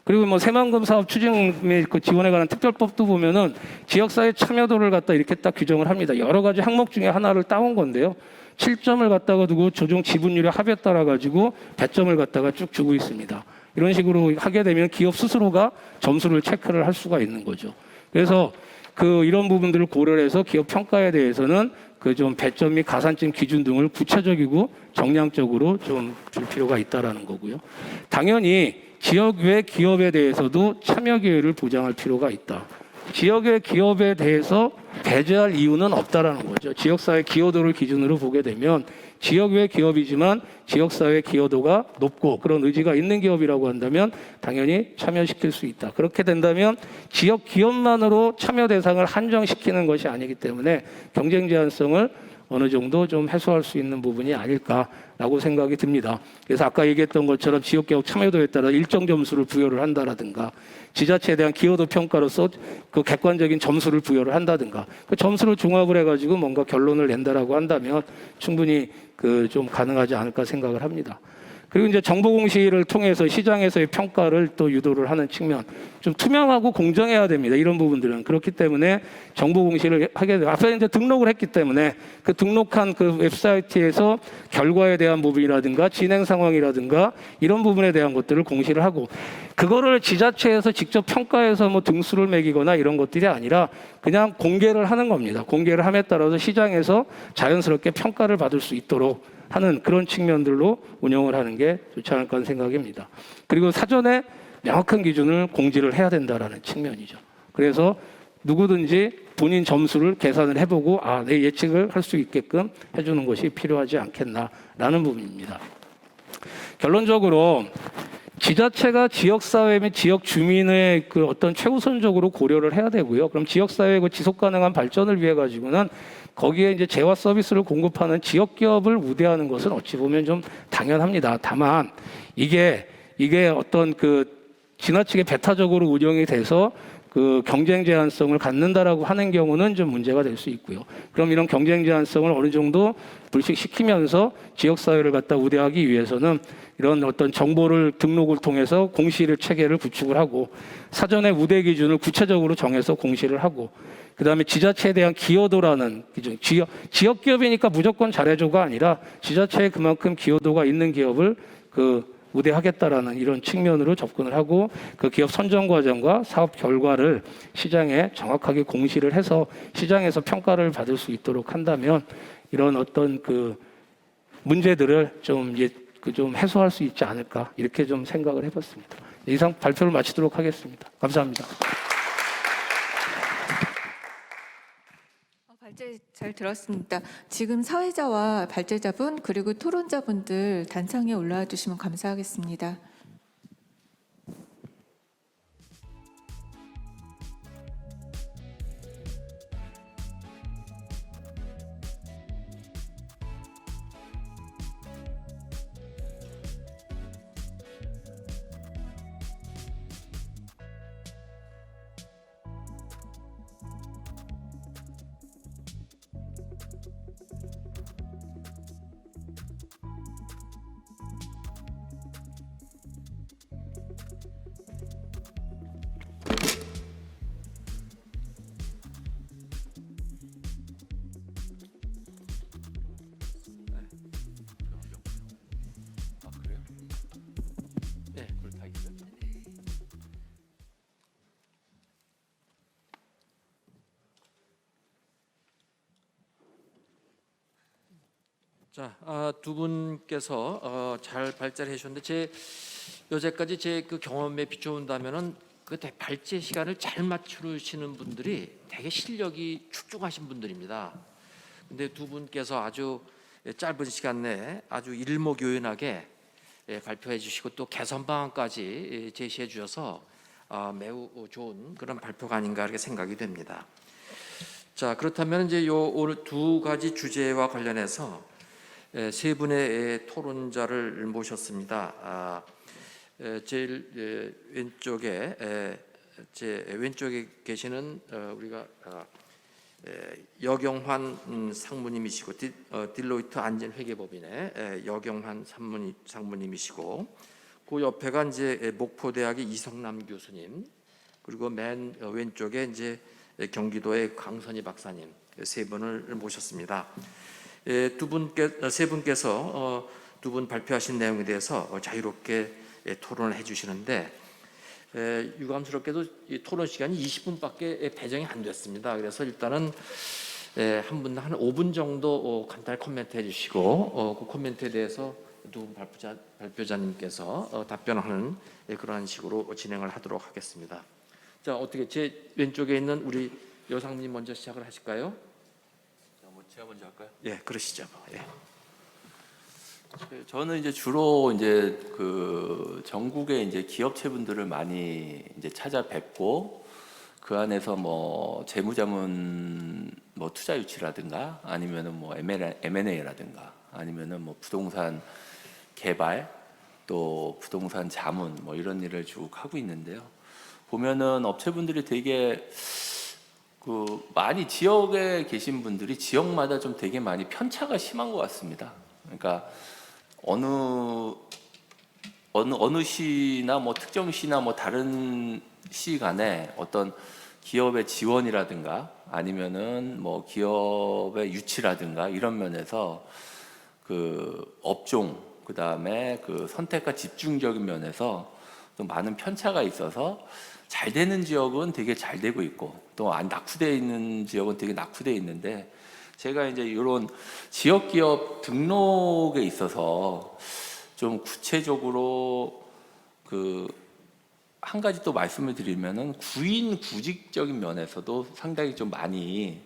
그리고 새만금 사업 추진 및 지원에 관한 특별법도 보면은 지역사회 참여도를 갖다 이렇게 딱 규정을 합니다. 여러 가지 항목 중에 하나를 따온 건데요. 7점을 갖다가 두고 조정 지분율의 합에 따라 가지고 배점을 갖다가 쭉 주고 있습니다. 이런 식으로 하게 되면 기업 스스로가 점수를 체크를 할 수가 있는 거죠. 그래서 이런 부분들을 고려를 해서 기업 평가에 대해서는 좀 배점 및 가산점 기준 등을 구체적이고 정량적으로 좀 줄 필요가 있다라는 거고요. 당연히 지역 외 기업에 대해서도 참여 기회를 보장할 필요가 있다. 지역의 기업에 대해서 배제할 이유는 없다라는 거죠. 지역사회 기여도를 기준으로 보게 되면 지역 외 기업이지만 지역사회 기여도가 높고 그런 의지가 있는 기업이라고 한다면 당연히 참여시킬 수 있다. 그렇게 된다면 지역 기업만으로 참여 대상을 한정시키는 것이 아니기 때문에 경쟁 제한성을 어느 정도 좀 해소할 수 있는 부분이 아닐까라고 생각이 듭니다. 그래서 아까 얘기했던 것처럼 지역개혁 참여도에 따라 일정 점수를 부여를 한다라든가 지자체에 대한 기여도 평가로서 객관적인 점수를 부여를 한다든가 그 점수를 종합을 해가지고 뭔가 결론을 낸다라고 한다면 충분히 좀 가능하지 않을까 생각을 합니다. 그리고 이제 정보 공시를 통해서 시장에서의 평가를 또 유도를 하는 측면, 좀 투명하고 공정해야 됩니다. 이런 부분들은 그렇기 때문에 정보 공시를 하게 돼요. 앞에 이제 등록을 했기 때문에 그 등록한 그 웹사이트에서 결과에 대한 부분이라든가 진행 상황이라든가 이런 부분에 대한 것들을 공시를 하고 그거를 지자체에서 직접 평가해서 등수를 매기거나 이런 것들이 아니라 그냥 공개를 하는 겁니다. 공개를 함에 따라서 시장에서 자연스럽게 평가를 받을 수 있도록 하는 그런 측면들로 운영을 하는 게 좋지 않을까 하는 생각입니다. 그리고 사전에 명확한 기준을 공지를 해야 된다라는 측면이죠. 그래서 누구든지 본인 점수를 계산을 해보고 내 예측을 할 수 있게끔 해주는 것이 필요하지 않겠나라는 부분입니다. 결론적으로 지자체가 지역사회 및 지역 주민의 어떤 최우선적으로 고려를 해야 되고요. 그럼 지역사회의 지속 가능한 발전을 위해 가지고는 거기에 이제 재화 서비스를 공급하는 지역 기업을 우대하는 것은 어찌 보면 좀 당연합니다. 다만 이게 어떤 지나치게 배타적으로 운영이 돼서 경쟁 제한성을 갖는다라고 하는 경우는 좀 문제가 될 수 있고요. 그럼 이런 경쟁 제한성을 어느 정도 불식시키면서 지역사회를 갖다 우대하기 위해서는 이런 어떤 정보를 등록을 통해서 공시를 체계를 구축을 하고 사전에 우대 기준을 구체적으로 정해서 공시를 하고 그다음에 지자체에 대한 기여도라는 기준, 지역 기업이니까 무조건 잘해줘가 아니라 지자체에 그만큼 기여도가 있는 기업을 우대하겠다라는 이런 측면으로 접근을 하고 그 기업 선정 과정과 사업 결과를 시장에 정확하게 공시를 해서 시장에서 평가를 받을 수 있도록 한다면 이런 어떤 문제들을 좀 해소할 수 있지 않을까 이렇게 좀 생각을 해봤습니다. 이상 발표를 마치도록 하겠습니다. 감사합니다. 발제 잘 들었습니다. 지금 사회자와 발제자분 그리고 토론자분들 단창에 올라와 주시면 감사하겠습니다. 네, 그걸 다 있어요. 자, 두 분께서 잘 발제를 해주셨는데 여태까지 제 그 경험에 비춰본다면은 그 발제 시간을 잘 맞추시는 분들이 되게 실력이 출중하신 분들입니다. 근데 두 분께서 아주 짧은 시간 내에 아주 일목요연하게 발표해 주시고 또 개선 방안까지 제시해 주셔서 매우 좋은 그런 발표가 아닌가 이렇게 생각이 됩니다. 자, 그렇다면 이제 오늘 두 가지 주제와 관련해서 세 분의 토론자를 모셨습니다. 제일 왼쪽에 계시는 우리가 여경환 상무님이시고 딜로이트 안전회계법인의 여경환 상무님이시고 그 옆에가 이제 목포대학의 이성남 교수님, 그리고 맨 왼쪽에 이제 경기도의 강선희 박사님, 세 분을 모셨습니다. 세 분께서 두 분 발표하신 내용에 대해서 자유롭게 토론을 해주시는데 유감스럽게도 이 토론 시간이 20분밖에 배정이 안 됐습니다. 그래서 일단은 한 분당 한 5분 정도 간단히 코멘트 해주시고 그 코멘트에 대해서 두 분 발표자님께서 답변하는 그러한 식으로 진행을 하도록 하겠습니다. 자, 어떻게 제 왼쪽에 있는 우리 여상님 먼저 시작을 하실까요? 제가 먼저 할까요? 예, 그러시죠. 예. 저는 이제 주로 이제 그 전국의 이제 기업체분들을 많이 이제 찾아뵙고 그 안에서 뭐 재무자문 뭐 투자 유치라든가 아니면은 뭐 M&A라든가 아니면은 뭐 부동산 개발 또 부동산 자문 뭐 이런 일을 쭉 하고 있는데요. 보면은 업체분들이 되게 그 많이 지역에 계신 분들이 지역마다 좀 되게 많이 편차가 심한 것 같습니다. 그러니까 어느 시나 뭐 특정 시나 뭐 다른 시 간에 어떤 기업의 지원이라든가 아니면은 뭐 기업의 유치라든가 이런 면에서 그 업종 그다음에 그 선택과 집중적인 면에서 또 많은 편차가 있어서 잘 되는 지역은 되게 잘 되고 있고 또 안 낙후되어 있는 지역은 되게 낙후되어 있는데 제가 이제 이런 지역 기업 등록에 있어서 좀 구체적으로 그 한 가지 또 말씀을 드리면은 구인 구직적인 면에서도 상당히 좀 많이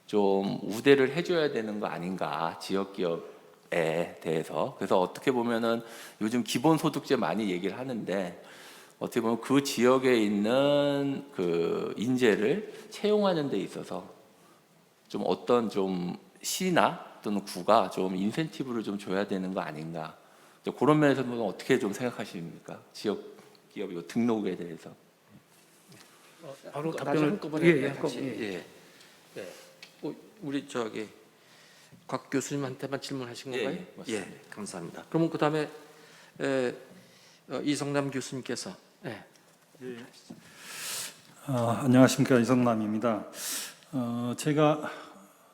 좀 우대를 해줘야 되는 거 아닌가 지역 기업에 대해서. 그래서 어떻게 보면은 요즘 기본소득제 많이 얘기를 하는데 어떻게 보면 그 지역에 있는 그 인재를 채용하는 데 있어서 좀 어떤 좀 시나 또는 구가 좀 인센티브를 좀 줘야 되는 거 아닌가. 그런 면에서는 어떻게 좀 생각하십니까? 지역 기업 이거 등록에 대해서. 바로 나중에 답변을 한꺼번에 한꺼번에. 같이. 예. 예. 우리 저기 곽 교수님한테만 질문하신 예, 건가요? 예, 맞습니다. 예, 감사합니다. 그러면 그 다음에 이성남 교수님께서. 예. 안녕하십니까, 이성남입니다. 제가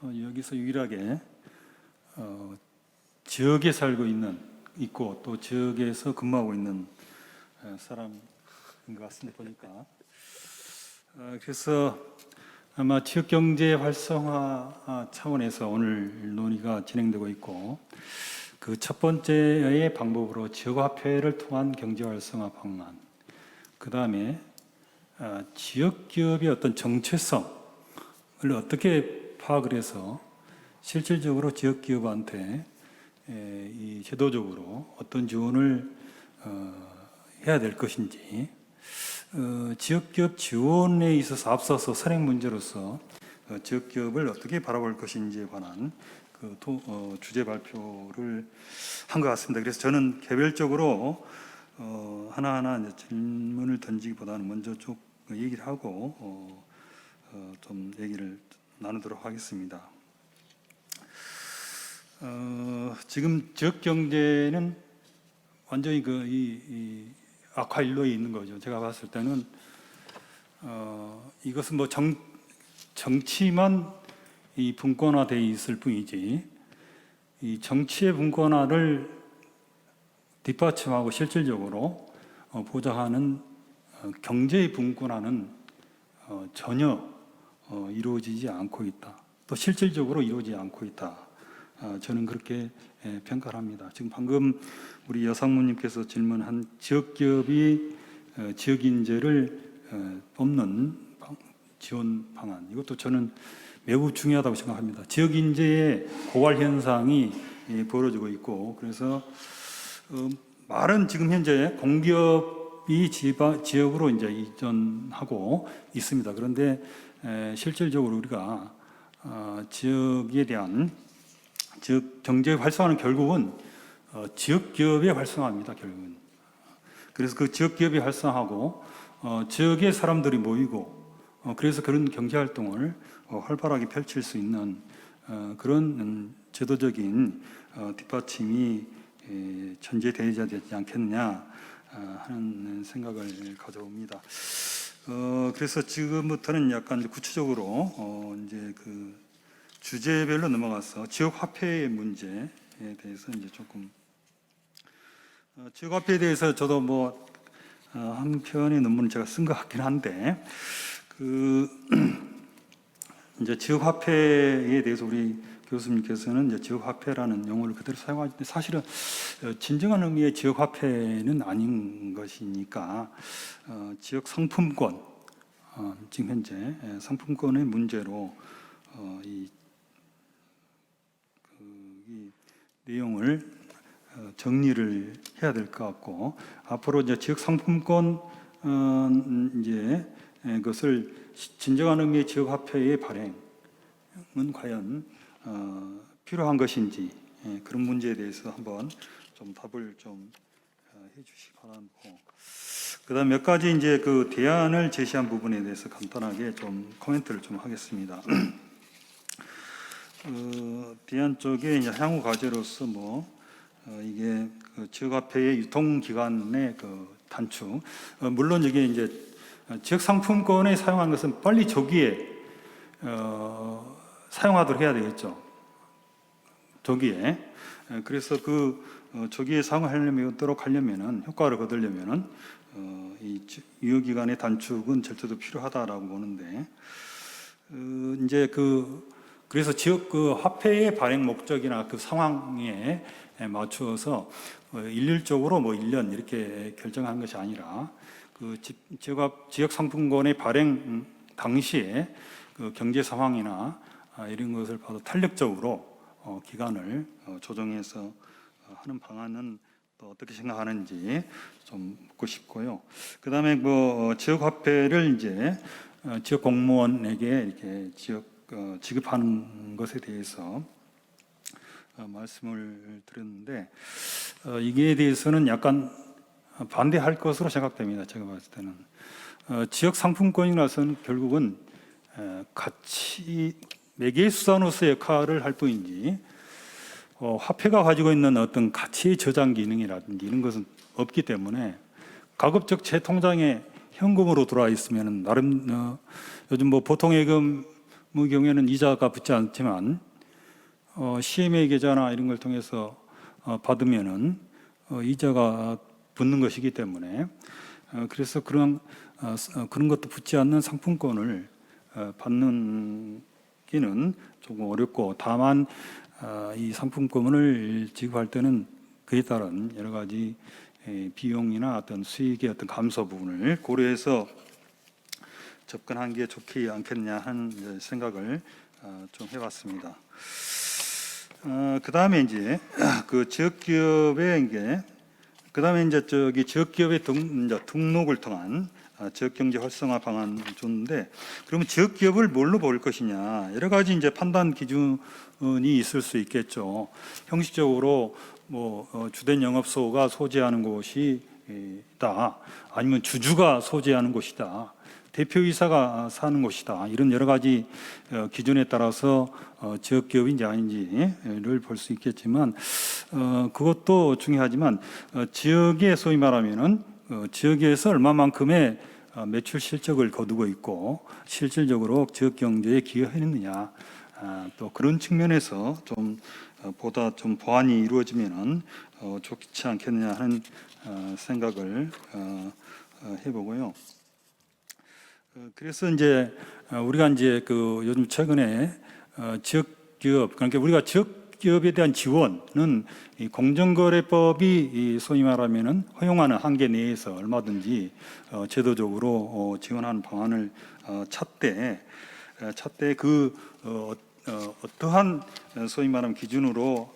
여기서 유일하게 지역에 살고 있고 또 지역에서 근무하고 있는 사람인 것 같습니다. 보니까 그래서 아마 지역 경제 활성화 차원에서 오늘 논의가 진행되고 있고 그 첫 번째의 방법으로 지역화폐를 통한 경제 활성화 방안, 그 다음에 지역 기업의 어떤 정체성을 어떻게 파악을 해서 실질적으로 지역 기업한테 이 제도적으로 어떤 지원을 해야 될 것인지, 지역 기업 지원에 있어서 앞서서 선행 문제로서 지역 기업을 어떻게 바라볼 것인지에 관한 그 주제 발표를 한 것 같습니다. 그래서 저는 개별적으로 하나하나 이제 질문을 던지기보다는 먼저 쭉 얘기를 하고 좀 얘기를 나누도록 하겠습니다. 지금 지역 경제는 완전히 이 악화 일로에 있는 거죠. 제가 봤을 때는 이것은 뭐 정치만 이 분권화되어 있을 뿐이지, 이 정치의 분권화를 뒷받침하고 실질적으로 보장하는 경제의 분권화는 전혀 이루어지지 않고 있다. 또 실질적으로 이루어지지 않고 있다. 저는 그렇게 평가를 합니다. 지금 방금 우리 여상무님께서 질문한 지역기업이 지역인재를 뽑는 지원 방안, 이것도 저는 매우 중요하다고 생각합니다. 지역인재의 고갈 현상이 벌어지고 있고, 그래서 말은 지금 현재 공기업이 지역으로 이제 이전하고 있습니다. 그런데 실질적으로 우리가 지역에 대한 즉 경제 활성화는 결국은 지역 기업의 활성화입니다. 결국은. 그래서 그 지역 기업이 활성화하고 지역의 사람들이 모이고 그래서 그런 경제 활동을 활발하게 펼칠 수 있는 그런 제도적인 뒷받침이 전제되어야 되지 않겠냐 하는 생각을 가져옵니다. 그래서 지금부터는 약간 구체적으로 이제 그 주제별로 넘어가서 지역 화폐의 문제에 대해서 이제 조금 지역 화폐에 대해서 저도 뭐 한 편의 논문을 제가 쓴 것 같긴 한데 그 이제 지역 화폐에 대해서 우리 교수님께서는 이제 지역 화폐라는 용어를 그대로 사용하는데 사실은 진정한 의미의 지역 화폐는 아닌 것이니까 지역 상품권 지금 현재 상품권의 문제로 이 내용을 정리를 해야 될 것 같고 앞으로 이제 지역 상품권 이제 그것을 진정한 의미의 지역 화폐의 발행은 과연 필요한 것인지 그런 문제에 대해서 한번 좀 답을 좀 해주시기 바라고 그다음 몇 가지 이제 그 대안을 제시한 부분에 대해서 간단하게 좀 코멘트를 좀 하겠습니다. 대안 쪽에 이제 향후 과제로서 뭐 이게 그 지역화폐의 유통기간의 그 단축, 물론 이게 이제 지역 상품권에 사용한 것은 빨리 조기에 사용하도록 해야 되겠죠. 조기에. 그래서 그 조기에 사용하도록 하려면은 효과를 거두려면은 이 유효기간의 단축은 절대로 필요하다라고 보는데 이제 그래서 지역 그 화폐의 발행 목적이나 그 상황에 맞추어서 일률적으로 뭐 1년 이렇게 결정한 것이 아니라 그 지역 상품권의 발행 당시에 그 경제 상황이나 이런 것을 봐도 탄력적으로 기간을 조정해서 하는 방안은 또 어떻게 생각하는지 좀 묻고 싶고요. 그다음에 뭐 지역 화폐를 이제 지역 공무원에게 이렇게 지급하는 것에 대해서 말씀을 드렸는데 이게 대해서는 약간 반대할 것으로 생각됩니다. 제가 봤을 때는 지역 상품권이라서는 결국은 가치 매개 수단으로서의 역할을 할 뿐이지 화폐가 가지고 있는 어떤 가치의 저장 기능이라든지 이런 것은 없기 때문에 가급적 제 통장에 현금으로 들어와 있으면 나름 요즘 뭐 보통예금의 경우에는 이자가 붙지 않지만 CMA 계좌나 이런 걸 통해서 받으면은 이자가 붙는 것이기 때문에 그래서 그런 것도 붙지 않는 상품권을 받는 기는 조금 어렵고 다만 이 상품권을 지급할 때는 그에 따른 여러 가지 비용이나 어떤 수익의 어떤 감소 부분을 고려해서 접근한 게 좋지 않겠냐 하는 생각을 좀 해봤습니다. 그다음에 이제 그 지역 기업의 이게 그다음에 이제 저기 지역 기업의 등록을 통한 지역 경제 활성화 방안 줬는데, 그러면 지역 기업을 뭘로 볼 것이냐, 여러 가지 이제 판단 기준이 있을 수 있겠죠. 형식적으로 뭐 주된 영업소가 소재하는 곳이다, 아니면 주주가 소재하는 곳이다, 대표이사가 사는 곳이다, 이런 여러 가지 기준에 따라서 지역 기업인지 아닌지를 볼 수 있겠지만, 그것도 중요하지만 지역에 소위 말하면은 지역에서 얼마만큼의 매출 실적을 거두고 있고 실질적으로 지역 경제에 기여했느냐, 또 그런 측면에서 좀 보다 좀 보완이 이루어지면은 좋지 않겠느냐 하는 생각을 해보고요. 그래서 이제 우리가 이제 그 요즘 최근에 지역 기업, 그러니까 우리가 지역 기업에 대한 지원은 이 공정거래법이 이 소위 말하면은 허용하는 한계 내에서 얼마든지 제도적으로 지원하는 방안을 찾되 그 어떠한 소위 말하면 기준으로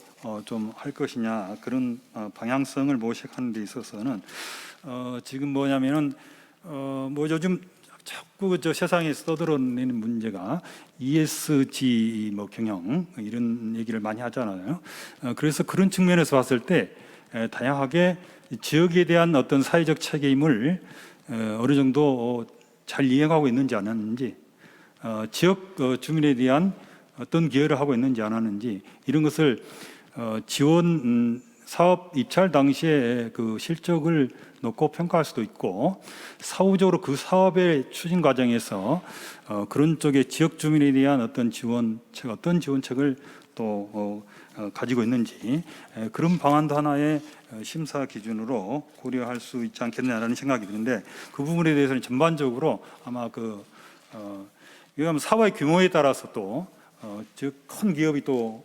좀 할 것이냐, 그런 방향성을 모색하는 데 있어서는 지금 뭐냐면은 뭐 요즘 자꾸 저 세상에서 떠들어내는 문제가 ESG 뭐 경영 이런 얘기를 많이 하잖아요. 그래서 그런 측면에서 봤을 때 다양하게 지역에 대한 어떤 사회적 책임을 어느 정도 잘 이행하고 있는지 안 하는지, 지역 주민에 대한 어떤 기여를 하고 있는지 안 하는지, 이런 것을 지원 사업 입찰 당시에 그 실적을 놓고 평가할 수도 있고, 사후적으로 그 사업의 추진 과정에서 그런 쪽에 지역 주민에 대한 어떤 지원책, 어떤 지원책을 또 가지고 있는지, 그런 방안도 하나의 심사 기준으로 고려할 수 있지 않겠냐라는 생각이 드는데, 그 부분에 대해서는 전반적으로 아마 이건 사업의 규모에 따라서 또 즉 큰 기업이 또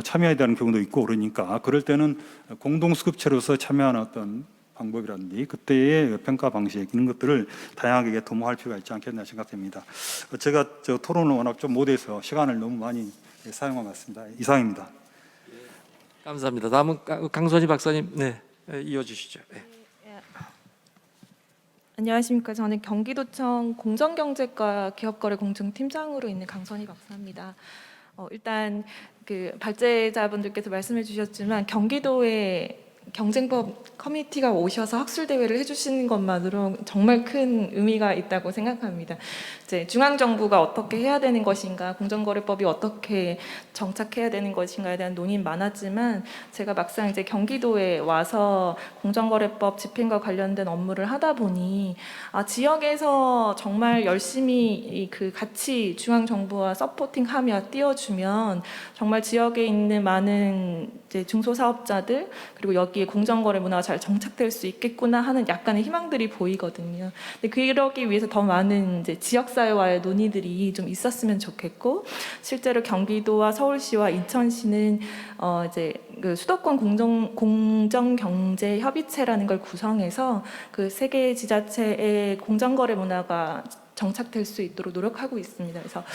참여해야 되는 경우도 있고, 그러니까 그럴 때는 공동수급체로서 참여하는 어떤 방법이라든지 그때의 평가 방식, 이런 것들을 다양하게 도모할 필요가 있지 않겠나 생각됩니다. 제가 저 토론을 워낙 좀 못해서 시간을 너무 많이 사용한 것 같습니다. 이상입니다. 감사합니다. 다음은 강선희 박사님, 네, 이어주시죠. 네. 안녕하십니까. 저는 경기도청 공정경제과 기업거래공정팀장으로 있는 강선희 박사입니다. 일단 그 발제자분들께서 말씀해 주셨지만 경기도에 경쟁법 커뮤니티가 오셔서 학술 대회를 해주시는 것만으로 정말 큰 의미가 있다고 생각합니다. 이제 중앙 정부가 어떻게 해야 되는 것인가, 공정거래법이 어떻게 정착해야 되는 것인가에 대한 논의는 많았지만, 제가 막상 이제 경기도에 와서 공정거래법 집행과 관련된 업무를 하다 보니 지역에서 정말 열심히 그 같이 중앙 정부와 서포팅하며 띄워주면 정말 지역에 있는 많은 이제 중소사업자들, 그리고 여기에 공정거래 문화가 잘 정착될 수 있겠구나 하는 약간의 희망들이 보이거든요. 근데 그러기 위해서 더 많은 이제 지역사회와의 논의들이 좀 있었으면 좋겠고, 실제로 경기도와 서울시와 인천시는 이제 그 수도권 공정경제협의체라는 걸 구성해서 그 세 개의 지자체의 공정거래 문화가 정착될 수 있도록 노력하고 있습니다. 그래서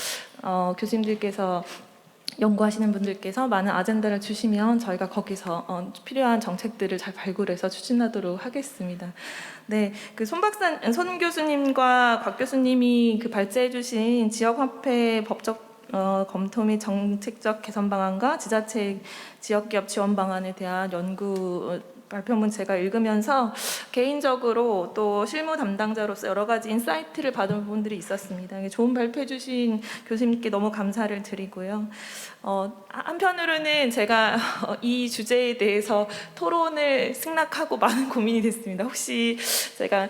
교수님들께서 연구하시는 분들께서 많은 아젠다를 주시면 저희가 거기서 필요한 정책들을 잘 발굴해서 추진하도록 하겠습니다. 네, 그 손 교수님과 곽 교수님이 그 발제해주신 지역화폐 법적 검토 및 정책적 개선 방안과 지자체 지역기업 지원 방안에 대한 연구 발표문 제가 읽으면서 개인적으로 또 실무 담당자로서 여러 가지 인사이트를 받은 부분들이 있었습니다. 좋은 발표해 주신 교수님께 너무 감사를 드리고요. 한편으로는 제가 이 주제에 대해서 토론을 승낙하고 많은 고민이 됐습니다. 혹시 제가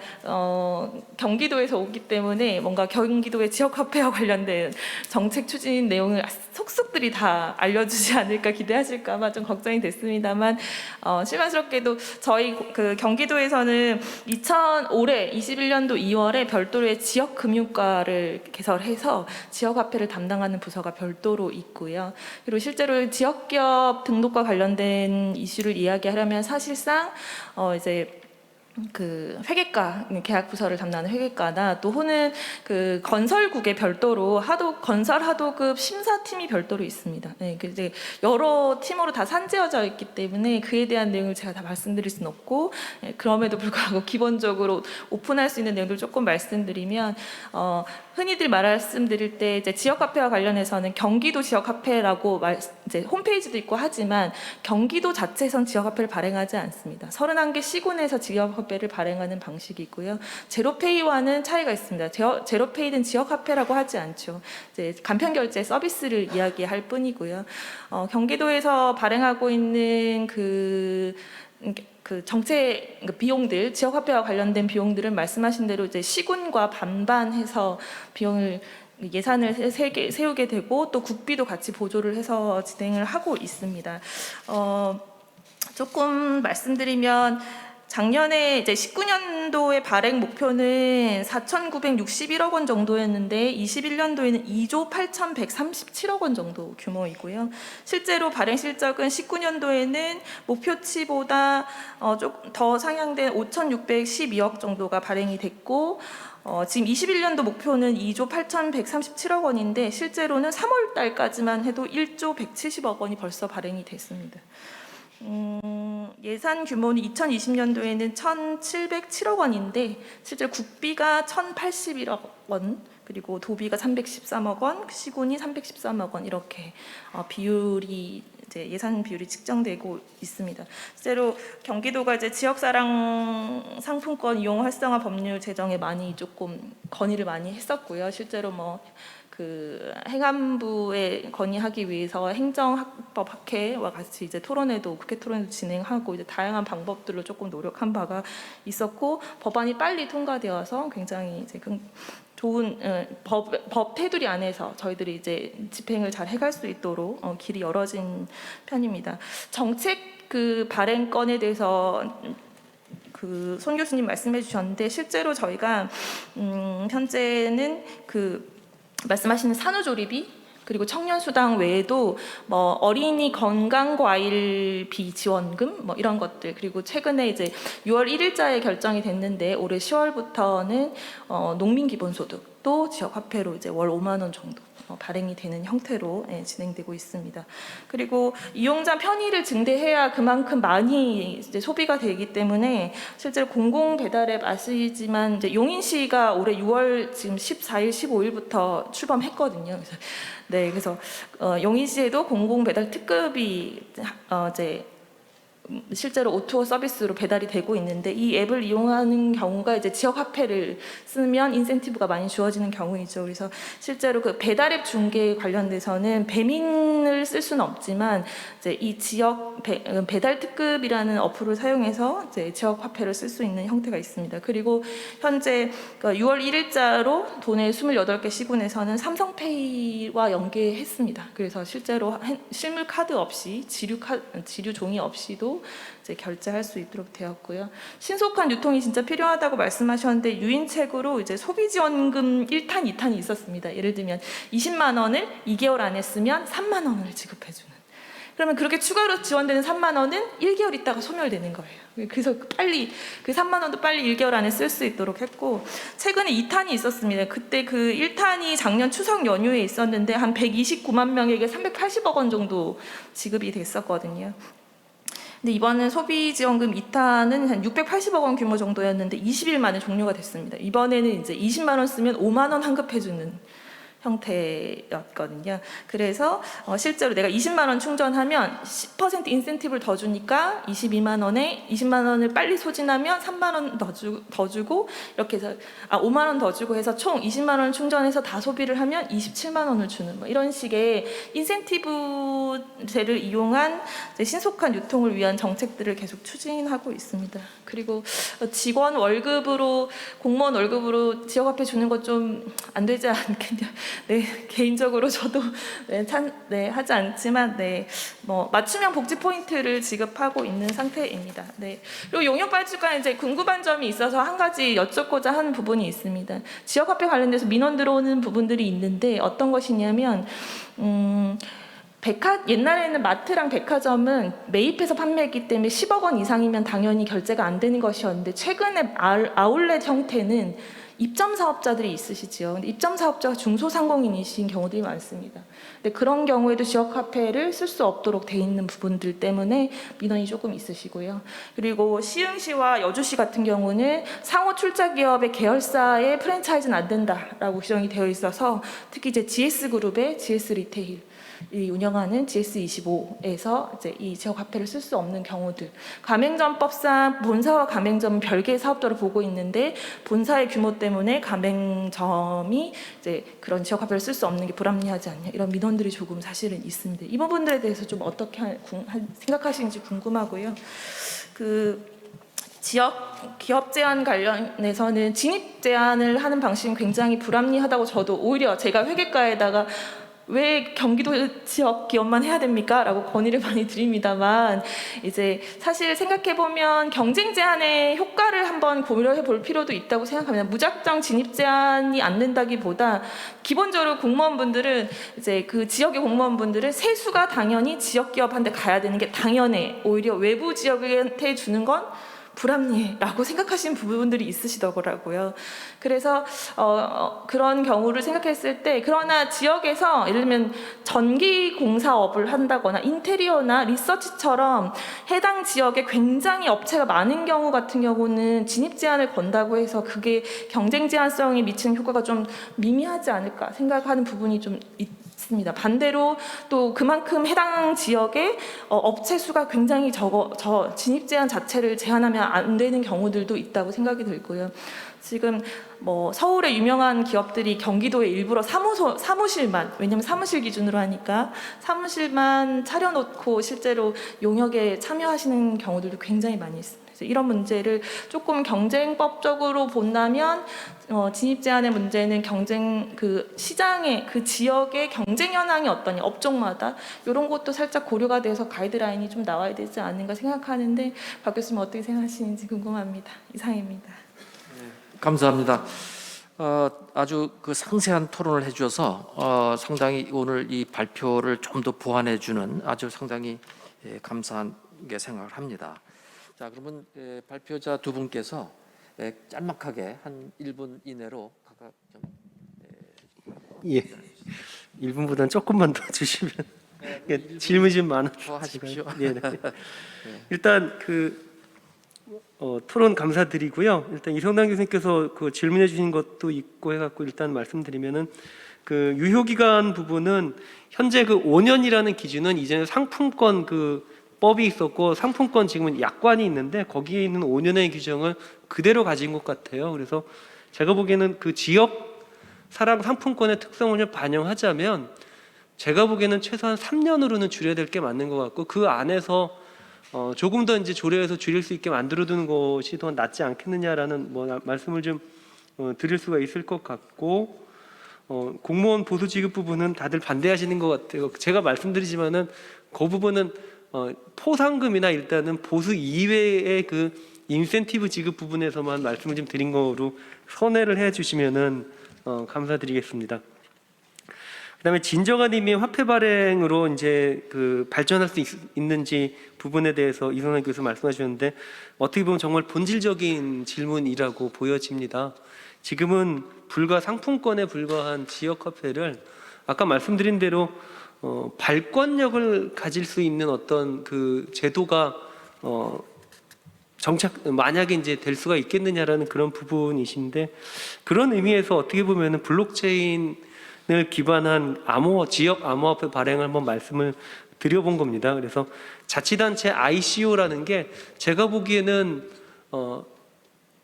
경기도에서 오기 때문에 뭔가 경기도의 지역화폐와 관련된 정책 추진 내용을 속속들이 다 알려주지 않을까 기대하실까 봐 좀 걱정이 됐습니다만, 실망스럽게도 저희 그 경기도에서는 올해 21년도 2월에 별도의 지역금융과를 개설해서 지역화폐를 담당하는 부서가 별도로 있고요. 그리고 실제로 지역기업 등록과 관련된 이슈를 이야기하려면 사실상 이제 그 회계과 계약 부서를 담당하는 회계과나 또 혹은 그 건설국에 별도로 건설 하도급 심사팀이 별도로 있습니다. 네, 그 이제 여러 팀으로 다 산재어져 있기 때문에 그에 대한 내용을 제가 다 말씀드릴 수는 없고, 그럼에도 불구하고 기본적으로 오픈할 수 있는 내용들 조금 말씀드리면, 흔히들 말씀드릴 때 이제 지역화폐와 관련해서는 경기도 지역화폐라고 이제 홈페이지도 있고 하지만 경기도 자체에선 지역화폐를 발행하지 않습니다. 31개 시군에서 지역화폐를 발행하는 방식이고요. 제로페이와는 차이가 있습니다. 제로페이는 지역화폐라고 하지 않죠. 이제 간편결제 서비스를 이야기할 뿐이고요. 경기도에서 발행하고 있는 그 정책 비용들, 지역화폐와 관련된 비용들은 말씀하신 대로 이제 시군과 반반해서 비용을 예산을 세우게 되고 또 국비도 같이 보조를 해서 진행을 하고 있습니다. 조금 말씀드리면 작년에 이제 19년도의 발행 목표는 4,961억 원 정도였는데 21년도에는 2조 8,137억 원 정도 규모이고요. 실제로 발행 실적은 19년도에는 목표치보다 조금 더 상향된 5,612억 정도가 발행이 됐고, 지금 21년도 목표는 2조 8,137억 원인데 실제로는 3월 달까지만 해도 1조 170억 원이 벌써 발행이 됐습니다. 예산 규모는 2020년도에는 1,707억 원인데 실제 국비가 1,081억 원, 그리고 도비가 313억 원, 시군이 313억 원 이렇게 비율이 이제 예산 비율이 측정되고 있습니다. 실제로 경기도가 이제 지역사랑 상품권 이용 활성화 법률 제정에 많이 조금 건의를 많이 했었고요. 실제로 그 행안부에 건의하기 위해서 행정학법 학회와 같이 이제 토론회도 국회 토론회도 진행하고 이제 다양한 방법들로 조금 노력한 바가 있었고, 법안이 빨리 통과되어서 굉장히 이제 좋은 법 테두리 안에서 저희들이 이제 집행을 잘 해갈 수 있도록 길이 열어진 편입니다. 정책 그 발행건에 대해서 그 손 교수님 말씀해 주셨는데 실제로 저희가 현재는 그 말씀하시는 산후조리비 그리고 청년수당 외에도 어린이 건강과일비 지원금 이런 것들, 그리고 최근에 이제 6월 1일자에 결정이 됐는데 올해 10월부터는 농민기본소득도 지역화폐로 이제 월 5만 원 정도 발행이 되는 형태로 진행되고 있습니다. 그리고 이용자 편의를 증대해야 그만큼 많이 이제 소비가 되기 때문에 실제로 공공 배달앱 아시지만 이제 용인시가 올해 6월 지금 14일, 15일부터 출범했거든요. 그래서 용인시에도 공공 배달 특급이 이제 실제로 O2O 서비스로 배달이 되고 있는데 이 앱을 이용하는 경우가 이제 지역 화폐를 쓰면 인센티브가 많이 주어지는 경우이죠. 그래서 실제로 그 배달앱 중개 관련돼서는 배민을 쓸 수는 없지만 이제 이 지역 배달 특급이라는 어플을 사용해서 이제 지역 화폐를 쓸 수 있는 형태가 있습니다. 그리고 현재 6월 1일자로 도내 28개 시군에서는 삼성페이와 연계했습니다. 그래서 실제로 실물 카드 없이 지류 종이 없이도 이제 결제할 수 있도록 되었고요. 신속한 유통이 진짜 필요하다고 말씀하셨는데 유인책으로 이제 소비지원금 1탄, 2탄이 있었습니다. 예를 들면 20만 원을 2개월 안에 쓰면 3만 원을 지급해주는. 그러면 그렇게 추가로 지원되는 3만 원은 1개월 있다가 소멸되는 거예요. 그래서 빨리 그 3만 원도 빨리 1개월 안에 쓸 수 있도록 했고, 최근에 2탄이 있었습니다. 그때 그 1탄이 작년 추석 연휴에 있었는데 한 129만 명에게 380억 원 정도 지급이 됐었거든요. 근데 이번은 소비지원금 2탄은 한 680억 원 규모 정도였는데 20일 만에 종료가 됐습니다. 이번에는 이제 20만 원 쓰면 5만 원 환급해주는 형태였거든요. 그래서 실제로 내가 20만 원 충전하면 10% 인센티브를 더 주니까 22만 원에 20만 원을 빨리 소진하면 3만 원 더 주고 이렇게 해서 5만 원 더 주고 해서 총 20만 원 충전해서 다 소비를 하면 27만 원을 주는 이런 식의 인센티브제를 이용한 신속한 유통을 위한 정책들을 계속 추진하고 있습니다. 그리고 직원 월급으로 공무원 월급으로 지역화폐 주는 것 좀 안 되지 않겠냐. 개인적으로 저도 하지 않지만 맞춤형 복지 포인트를 지급하고 있는 상태입니다. 그리고 용역발주가 이제 궁금한 점이 있어서 한 가지 여쭙고자 하는 부분이 있습니다. 지역화폐 관련돼서 민원 들어오는 부분들이 있는데 어떤 것이냐면 옛날에는 마트랑 백화점은 매입해서 판매했기 때문에 10억 원 이상이면 당연히 결제가 안 되는 것이었는데 최근에 아울렛 형태는 입점 사업자들이 있으시죠. 근데 입점 사업자가 중소상공인이신 경우들이 많습니다. 근데 그런 경우에도 지역 화폐를 쓸 수 없도록 돼 있는 부분들 때문에 민원이 조금 있으시고요. 그리고 시흥시와 여주시 같은 경우는 상호 출자 기업의 계열사의 프랜차이즈는 안 된다라고 규정이 되어 있어서 특히 이제 GS그룹의 GS 리테일 이 운영하는 GS25에서 이제 이 지역 화폐를 쓸 수 없는 경우들, 가맹점법상 본사와 가맹점은 별개의 사업자로 보고 있는데 본사의 규모 때문에 가맹점이 이제 그런 지역 화폐를 쓸 수 없는 게 불합리하지 않냐 이런 민원들이 조금 사실은 있습니다. 이 부분들에 대해서 좀 어떻게 생각하시는지 궁금하고요. 그 지역 기업 제한 관련해서는 진입 제한을 하는 방식은 굉장히 불합리하다고 저도 오히려 제가 회계과에다가 왜 경기도 지역 기업만 해야 됩니까? 라고 건의를 많이 드립니다만 이제 사실 생각해보면 경쟁 제한의 효과를 한번 고려해 볼 필요도 있다고 생각합니다. 무작정 진입 제한이 안 된다기보다 기본적으로 공무원분들은 이제 그 지역의 공무원분들은 세수가 당연히 지역 기업한테 가야 되는 게 당연해. 오히려 외부 지역한테 주는 건 불합리해라고 생각하시는 부분들이 있으시더라고요. 그래서 그런 경우를 생각했을 때 그러나 지역에서 예를 들면 전기공사업을 한다거나 인테리어나 리서치처럼 해당 지역에 굉장히 업체가 많은 경우 같은 경우는 진입 제한을 건다고 해서 그게 경쟁 제한성에 미치는 효과가 좀 미미하지 않을까 생각하는 부분이 좀 있습니다. 반대로 또 그만큼 해당 지역의 업체 수가 굉장히 진입 제한 자체를 제한하면 안 되는 경우들도 있다고 생각이 들고요. 지금 뭐 서울의 유명한 기업들이 경기도에 일부러 사무실만, 왜냐면 사무실 기준으로 하니까 사무실만 차려놓고 실제로 용역에 참여하시는 경우들도 굉장히 많이 있습니다. 그래서 이런 문제를 조금 경쟁법적으로 본다면 진입 제한의 문제는 그 시장의 그 지역의 경쟁 현황이 어떠냐, 업종마다 이런 것도 살짝 고려가 돼서 가이드라인이 좀 나와야 되지 않는가 생각하는데 박 교수님 어떻게 생각하시는지 궁금합니다. 이상입니다. 감사합니다. 아주 그 상세한 토론을 해주셔서 상당히 오늘 이 발표를 좀 더 보완해주는 아주 상당히 감사한 게 생각을 합니다. 자, 그러면 발표자 두 분께서 짤막하게 한 1분 이내로 각각 좀 예, 1분보다는 조금만 더 주시면 질문이 좀 많아서 하십시오. 네. 일단 토론 감사드리고요. 일단 이성남 교수님께서 그 질문해 주신 것도 있고 해갖고 일단 말씀드리면은 그 유효 기간 부분은 현재 그 5년이라는 기준은 이전에 상품권 그 법이 있었고 상품권 지금은 약관이 있는데 거기에 있는 5년의 규정을 그대로 가진 것 같아요. 그래서 제가 보기에는 그 지역 사랑 상품권의 특성을 좀 반영하자면 제가 보기에는 최소한 3년으로는 줄여야 될 게 맞는 것 같고 그 안에서 조금 더 이제 조례해서 줄일 수 있게 만들어두는 것이 더 낫지 않겠느냐라는 말씀을 좀 드릴 수가 있을 것 같고 공무원 보수 지급 부분은 다들 반대하시는 것 같아요. 제가 말씀드리지만은 그 부분은 포상금이나 일단은 보수 이외의 그 인센티브 지급 부분에서만 말씀을 좀 드린 거로 선회를 해주시면은 감사드리겠습니다. 그다음에 진정한 의미의 화폐 발행으로 이제 그 발전할 수 있는지 부분에 대해서 이성남 교수 말씀하셨는데 어떻게 보면 정말 본질적인 질문이라고 보여집니다. 지금은 불과 상품권에 불과한 지역 화폐를 아까 말씀드린 대로 발권력을 가질 수 있는 어떤 그 제도가 만약에 이제 될 수가 있겠느냐라는 그런 부분이신데 그런 의미에서 어떻게 보면은 블록체인을 기반한 지역 암호화폐 발행을 한번 말씀을 드려본 겁니다. 그래서 자치단체 ICO라는 게 제가 보기에는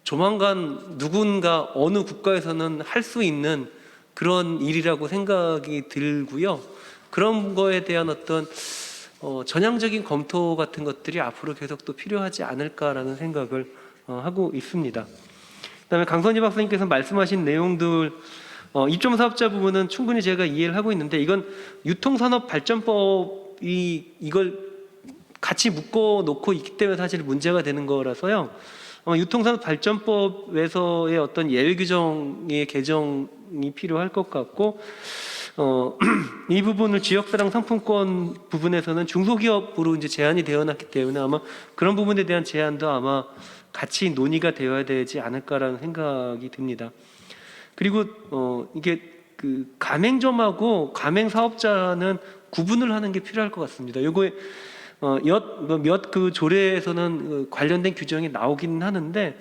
조만간 누군가 어느 국가에서는 할 수 있는 그런 일이라고 생각이 들고요. 그런 거에 대한 어떤 전향적인 검토 같은 것들이 앞으로 계속 또 필요하지 않을까라는 생각을 하고 있습니다. 그다음에 강선희 박사님께서 말씀하신 내용들 입점 사업자 부분은 충분히 제가 이해를 하고 있는데 이건 유통산업발전법이 이걸 같이 묶어 놓고 있기 때문에 사실 문제가 되는 거라서요. 유통산업발전법에서의 어떤 예외 규정의 개정이 필요할 것 같고 이 부분을 지역사랑 상품권 부분에서는 중소기업으로 이제 제한이 되어놨기 때문에 아마 그런 부분에 대한 제한도 아마 같이 논의가 되어야 되지 않을까라는 생각이 듭니다. 그리고 이게 그 가맹점하고 가맹사업자는 구분을 하는 게 필요할 것 같습니다. 요거에 몇 그 조례에서는 관련된 규정이 나오기는 하는데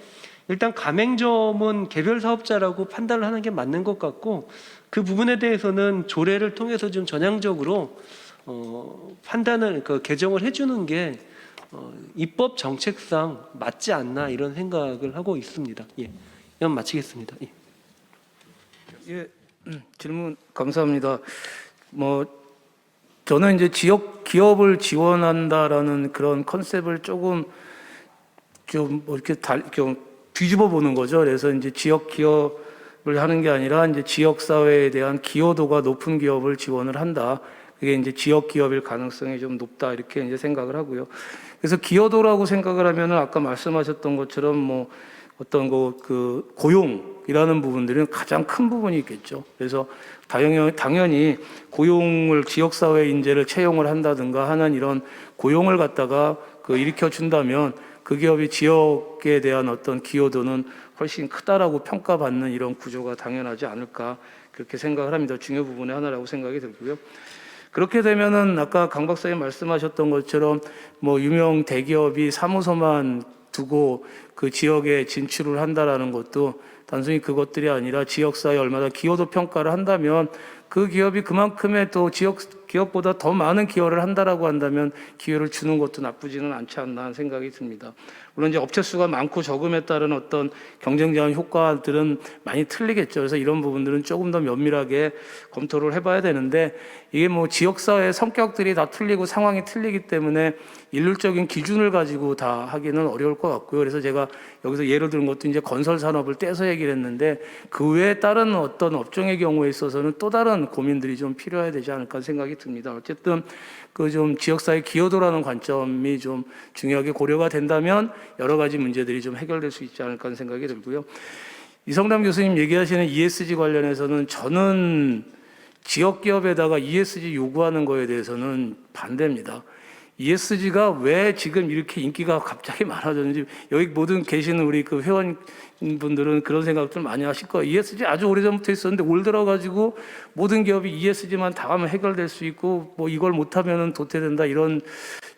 일단 가맹점은 개별 사업자라고 판단을 하는 게 맞는 것 같고 그 부분에 대해서는 조례를 통해서 좀 전향적으로 판단을 개정을 해주는 게 입법 정책상 맞지 않나 이런 생각을 하고 있습니다. 예, 이건 마치겠습니다. 예. 예, 질문 감사합니다. 저는 이제 지역 기업을 지원한다라는 그런 컨셉을 조금 좀 이렇게 좀 뒤집어 보는 거죠. 그래서 이제 지역 기업을 하는 게 아니라 이제 지역 사회에 대한 기여도가 높은 기업을 지원을 한다. 그게 이제 지역 기업일 가능성이 좀 높다 이렇게 이제 생각을 하고요. 그래서 기여도라고 생각을 하면은 아까 말씀하셨던 것처럼 어떤 그 고용이라는 부분들은 가장 큰 부분이 있겠죠. 그래서 당연히 고용을 지역사회 인재를 채용을 한다든가 하는 이런 고용을 갖다가 일으켜 준다면 그 기업이 지역에 대한 어떤 기여도는 훨씬 크다라고 평가받는 이런 구조가 당연하지 않을까 그렇게 생각을 합니다. 중요 부분의 하나라고 생각이 들고요. 그렇게 되면은 아까 강 박사님 말씀하셨던 것처럼 유명 대기업이 사무소만 두고 그 지역에 진출을 한다라는 것도 단순히 그것들이 아니라 지역사회에 얼마나 기여도 평가를 한다면 그 기업이 그만큼의 또 지역 기업보다 더 많은 기여를 한다라고 한다면 기여를 주는 것도 나쁘지는 않지 않나 하는 생각이 듭니다. 물론 이제 업체 수가 많고 적음에 따른 어떤 경쟁 제한 효과들은 많이 틀리겠죠. 그래서 이런 부분들은 조금 더 면밀하게 검토를 해봐야 되는데 이게 지역사회의 성격들이 다 틀리고 상황이 틀리기 때문에 일률적인 기준을 가지고 다 하기는 어려울 것 같고요. 그래서 제가 여기서 예를 든 것도 이제 건설 산업을 떼서 얘기를 했는데 그 외에 다른 어떤 업종의 경우에 있어서는 또 다른 고민들이 좀 필요해야 되지 않을까 생각이 듭니다. 어쨌든 좀 지역사회 기여도라는 관점이 좀 중요하게 고려가 된다면 여러 가지 문제들이 좀 해결될 수 있지 않을까 하는 생각이 들고요. 이성남 교수님 얘기하시는 ESG 관련해서는 저는 지역 기업에다가 ESG 요구하는 거에 대해서는 반대입니다. ESG가 왜 지금 이렇게 인기가 갑자기 많아졌는지 여기 모든 계시는 우리 그 회원분들은 그런 생각들 많이 하실 거예요. ESG 아주 오래전부터 있었는데 올 들어가지고 모든 기업이 ESG만 다 하면 해결될 수 있고 이걸 못하면 도태된다 이런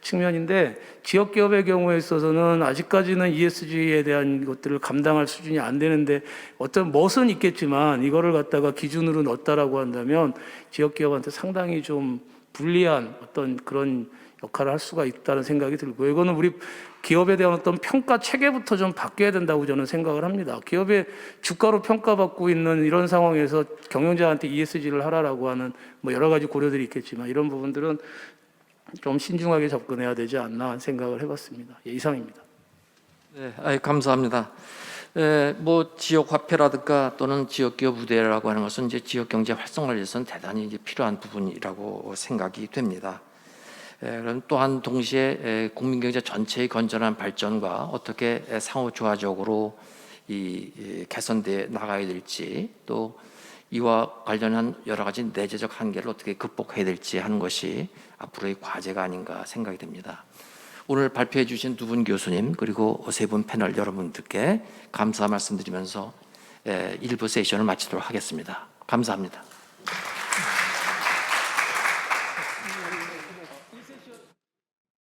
측면인데 지역 기업의 경우에 있어서는 아직까지는 ESG에 대한 것들을 감당할 수준이 안 되는데 어떤 멋은 있겠지만 이거를 갖다가 기준으로 넣었다라고 한다면 지역 기업한테 상당히 좀 불리한 어떤 그런 역할을 할 수가 있다는 생각이 들고요. 이거는 우리 기업에 대한 어떤 평가 체계부터 좀 바뀌어야 된다고 저는 생각을 합니다. 기업의 주가로 평가받고 있는 이런 상황에서 경영자한테 ESG를 하라라고 하는 여러 가지 고려들이 있겠지만 이런 부분들은 좀 신중하게 접근해야 되지 않나 생각을 해봤습니다. 예, 이상입니다. 네, 감사합니다. 지역 화폐라든가 또는 지역 기업 우대라고 하는 것은 이제 지역 경제 활성화를 위해서는 대단히 이제 필요한 부분이라고 생각이 됩니다. 그럼 또한 동시에 국민 경제 전체의 건전한 발전과 어떻게 상호 조화적으로 개선돼 나가야 될지 또 이와 관련한 여러 가지 내재적 한계를 어떻게 극복해야 될지 하는 것이 앞으로의 과제가 아닌가 생각이 됩니다. 오늘 발표해 주신 두 분 교수님 그리고 세 분 패널 여러분들께 감사 말씀드리면서 1부 세션을 마치도록 하겠습니다. 감사합니다.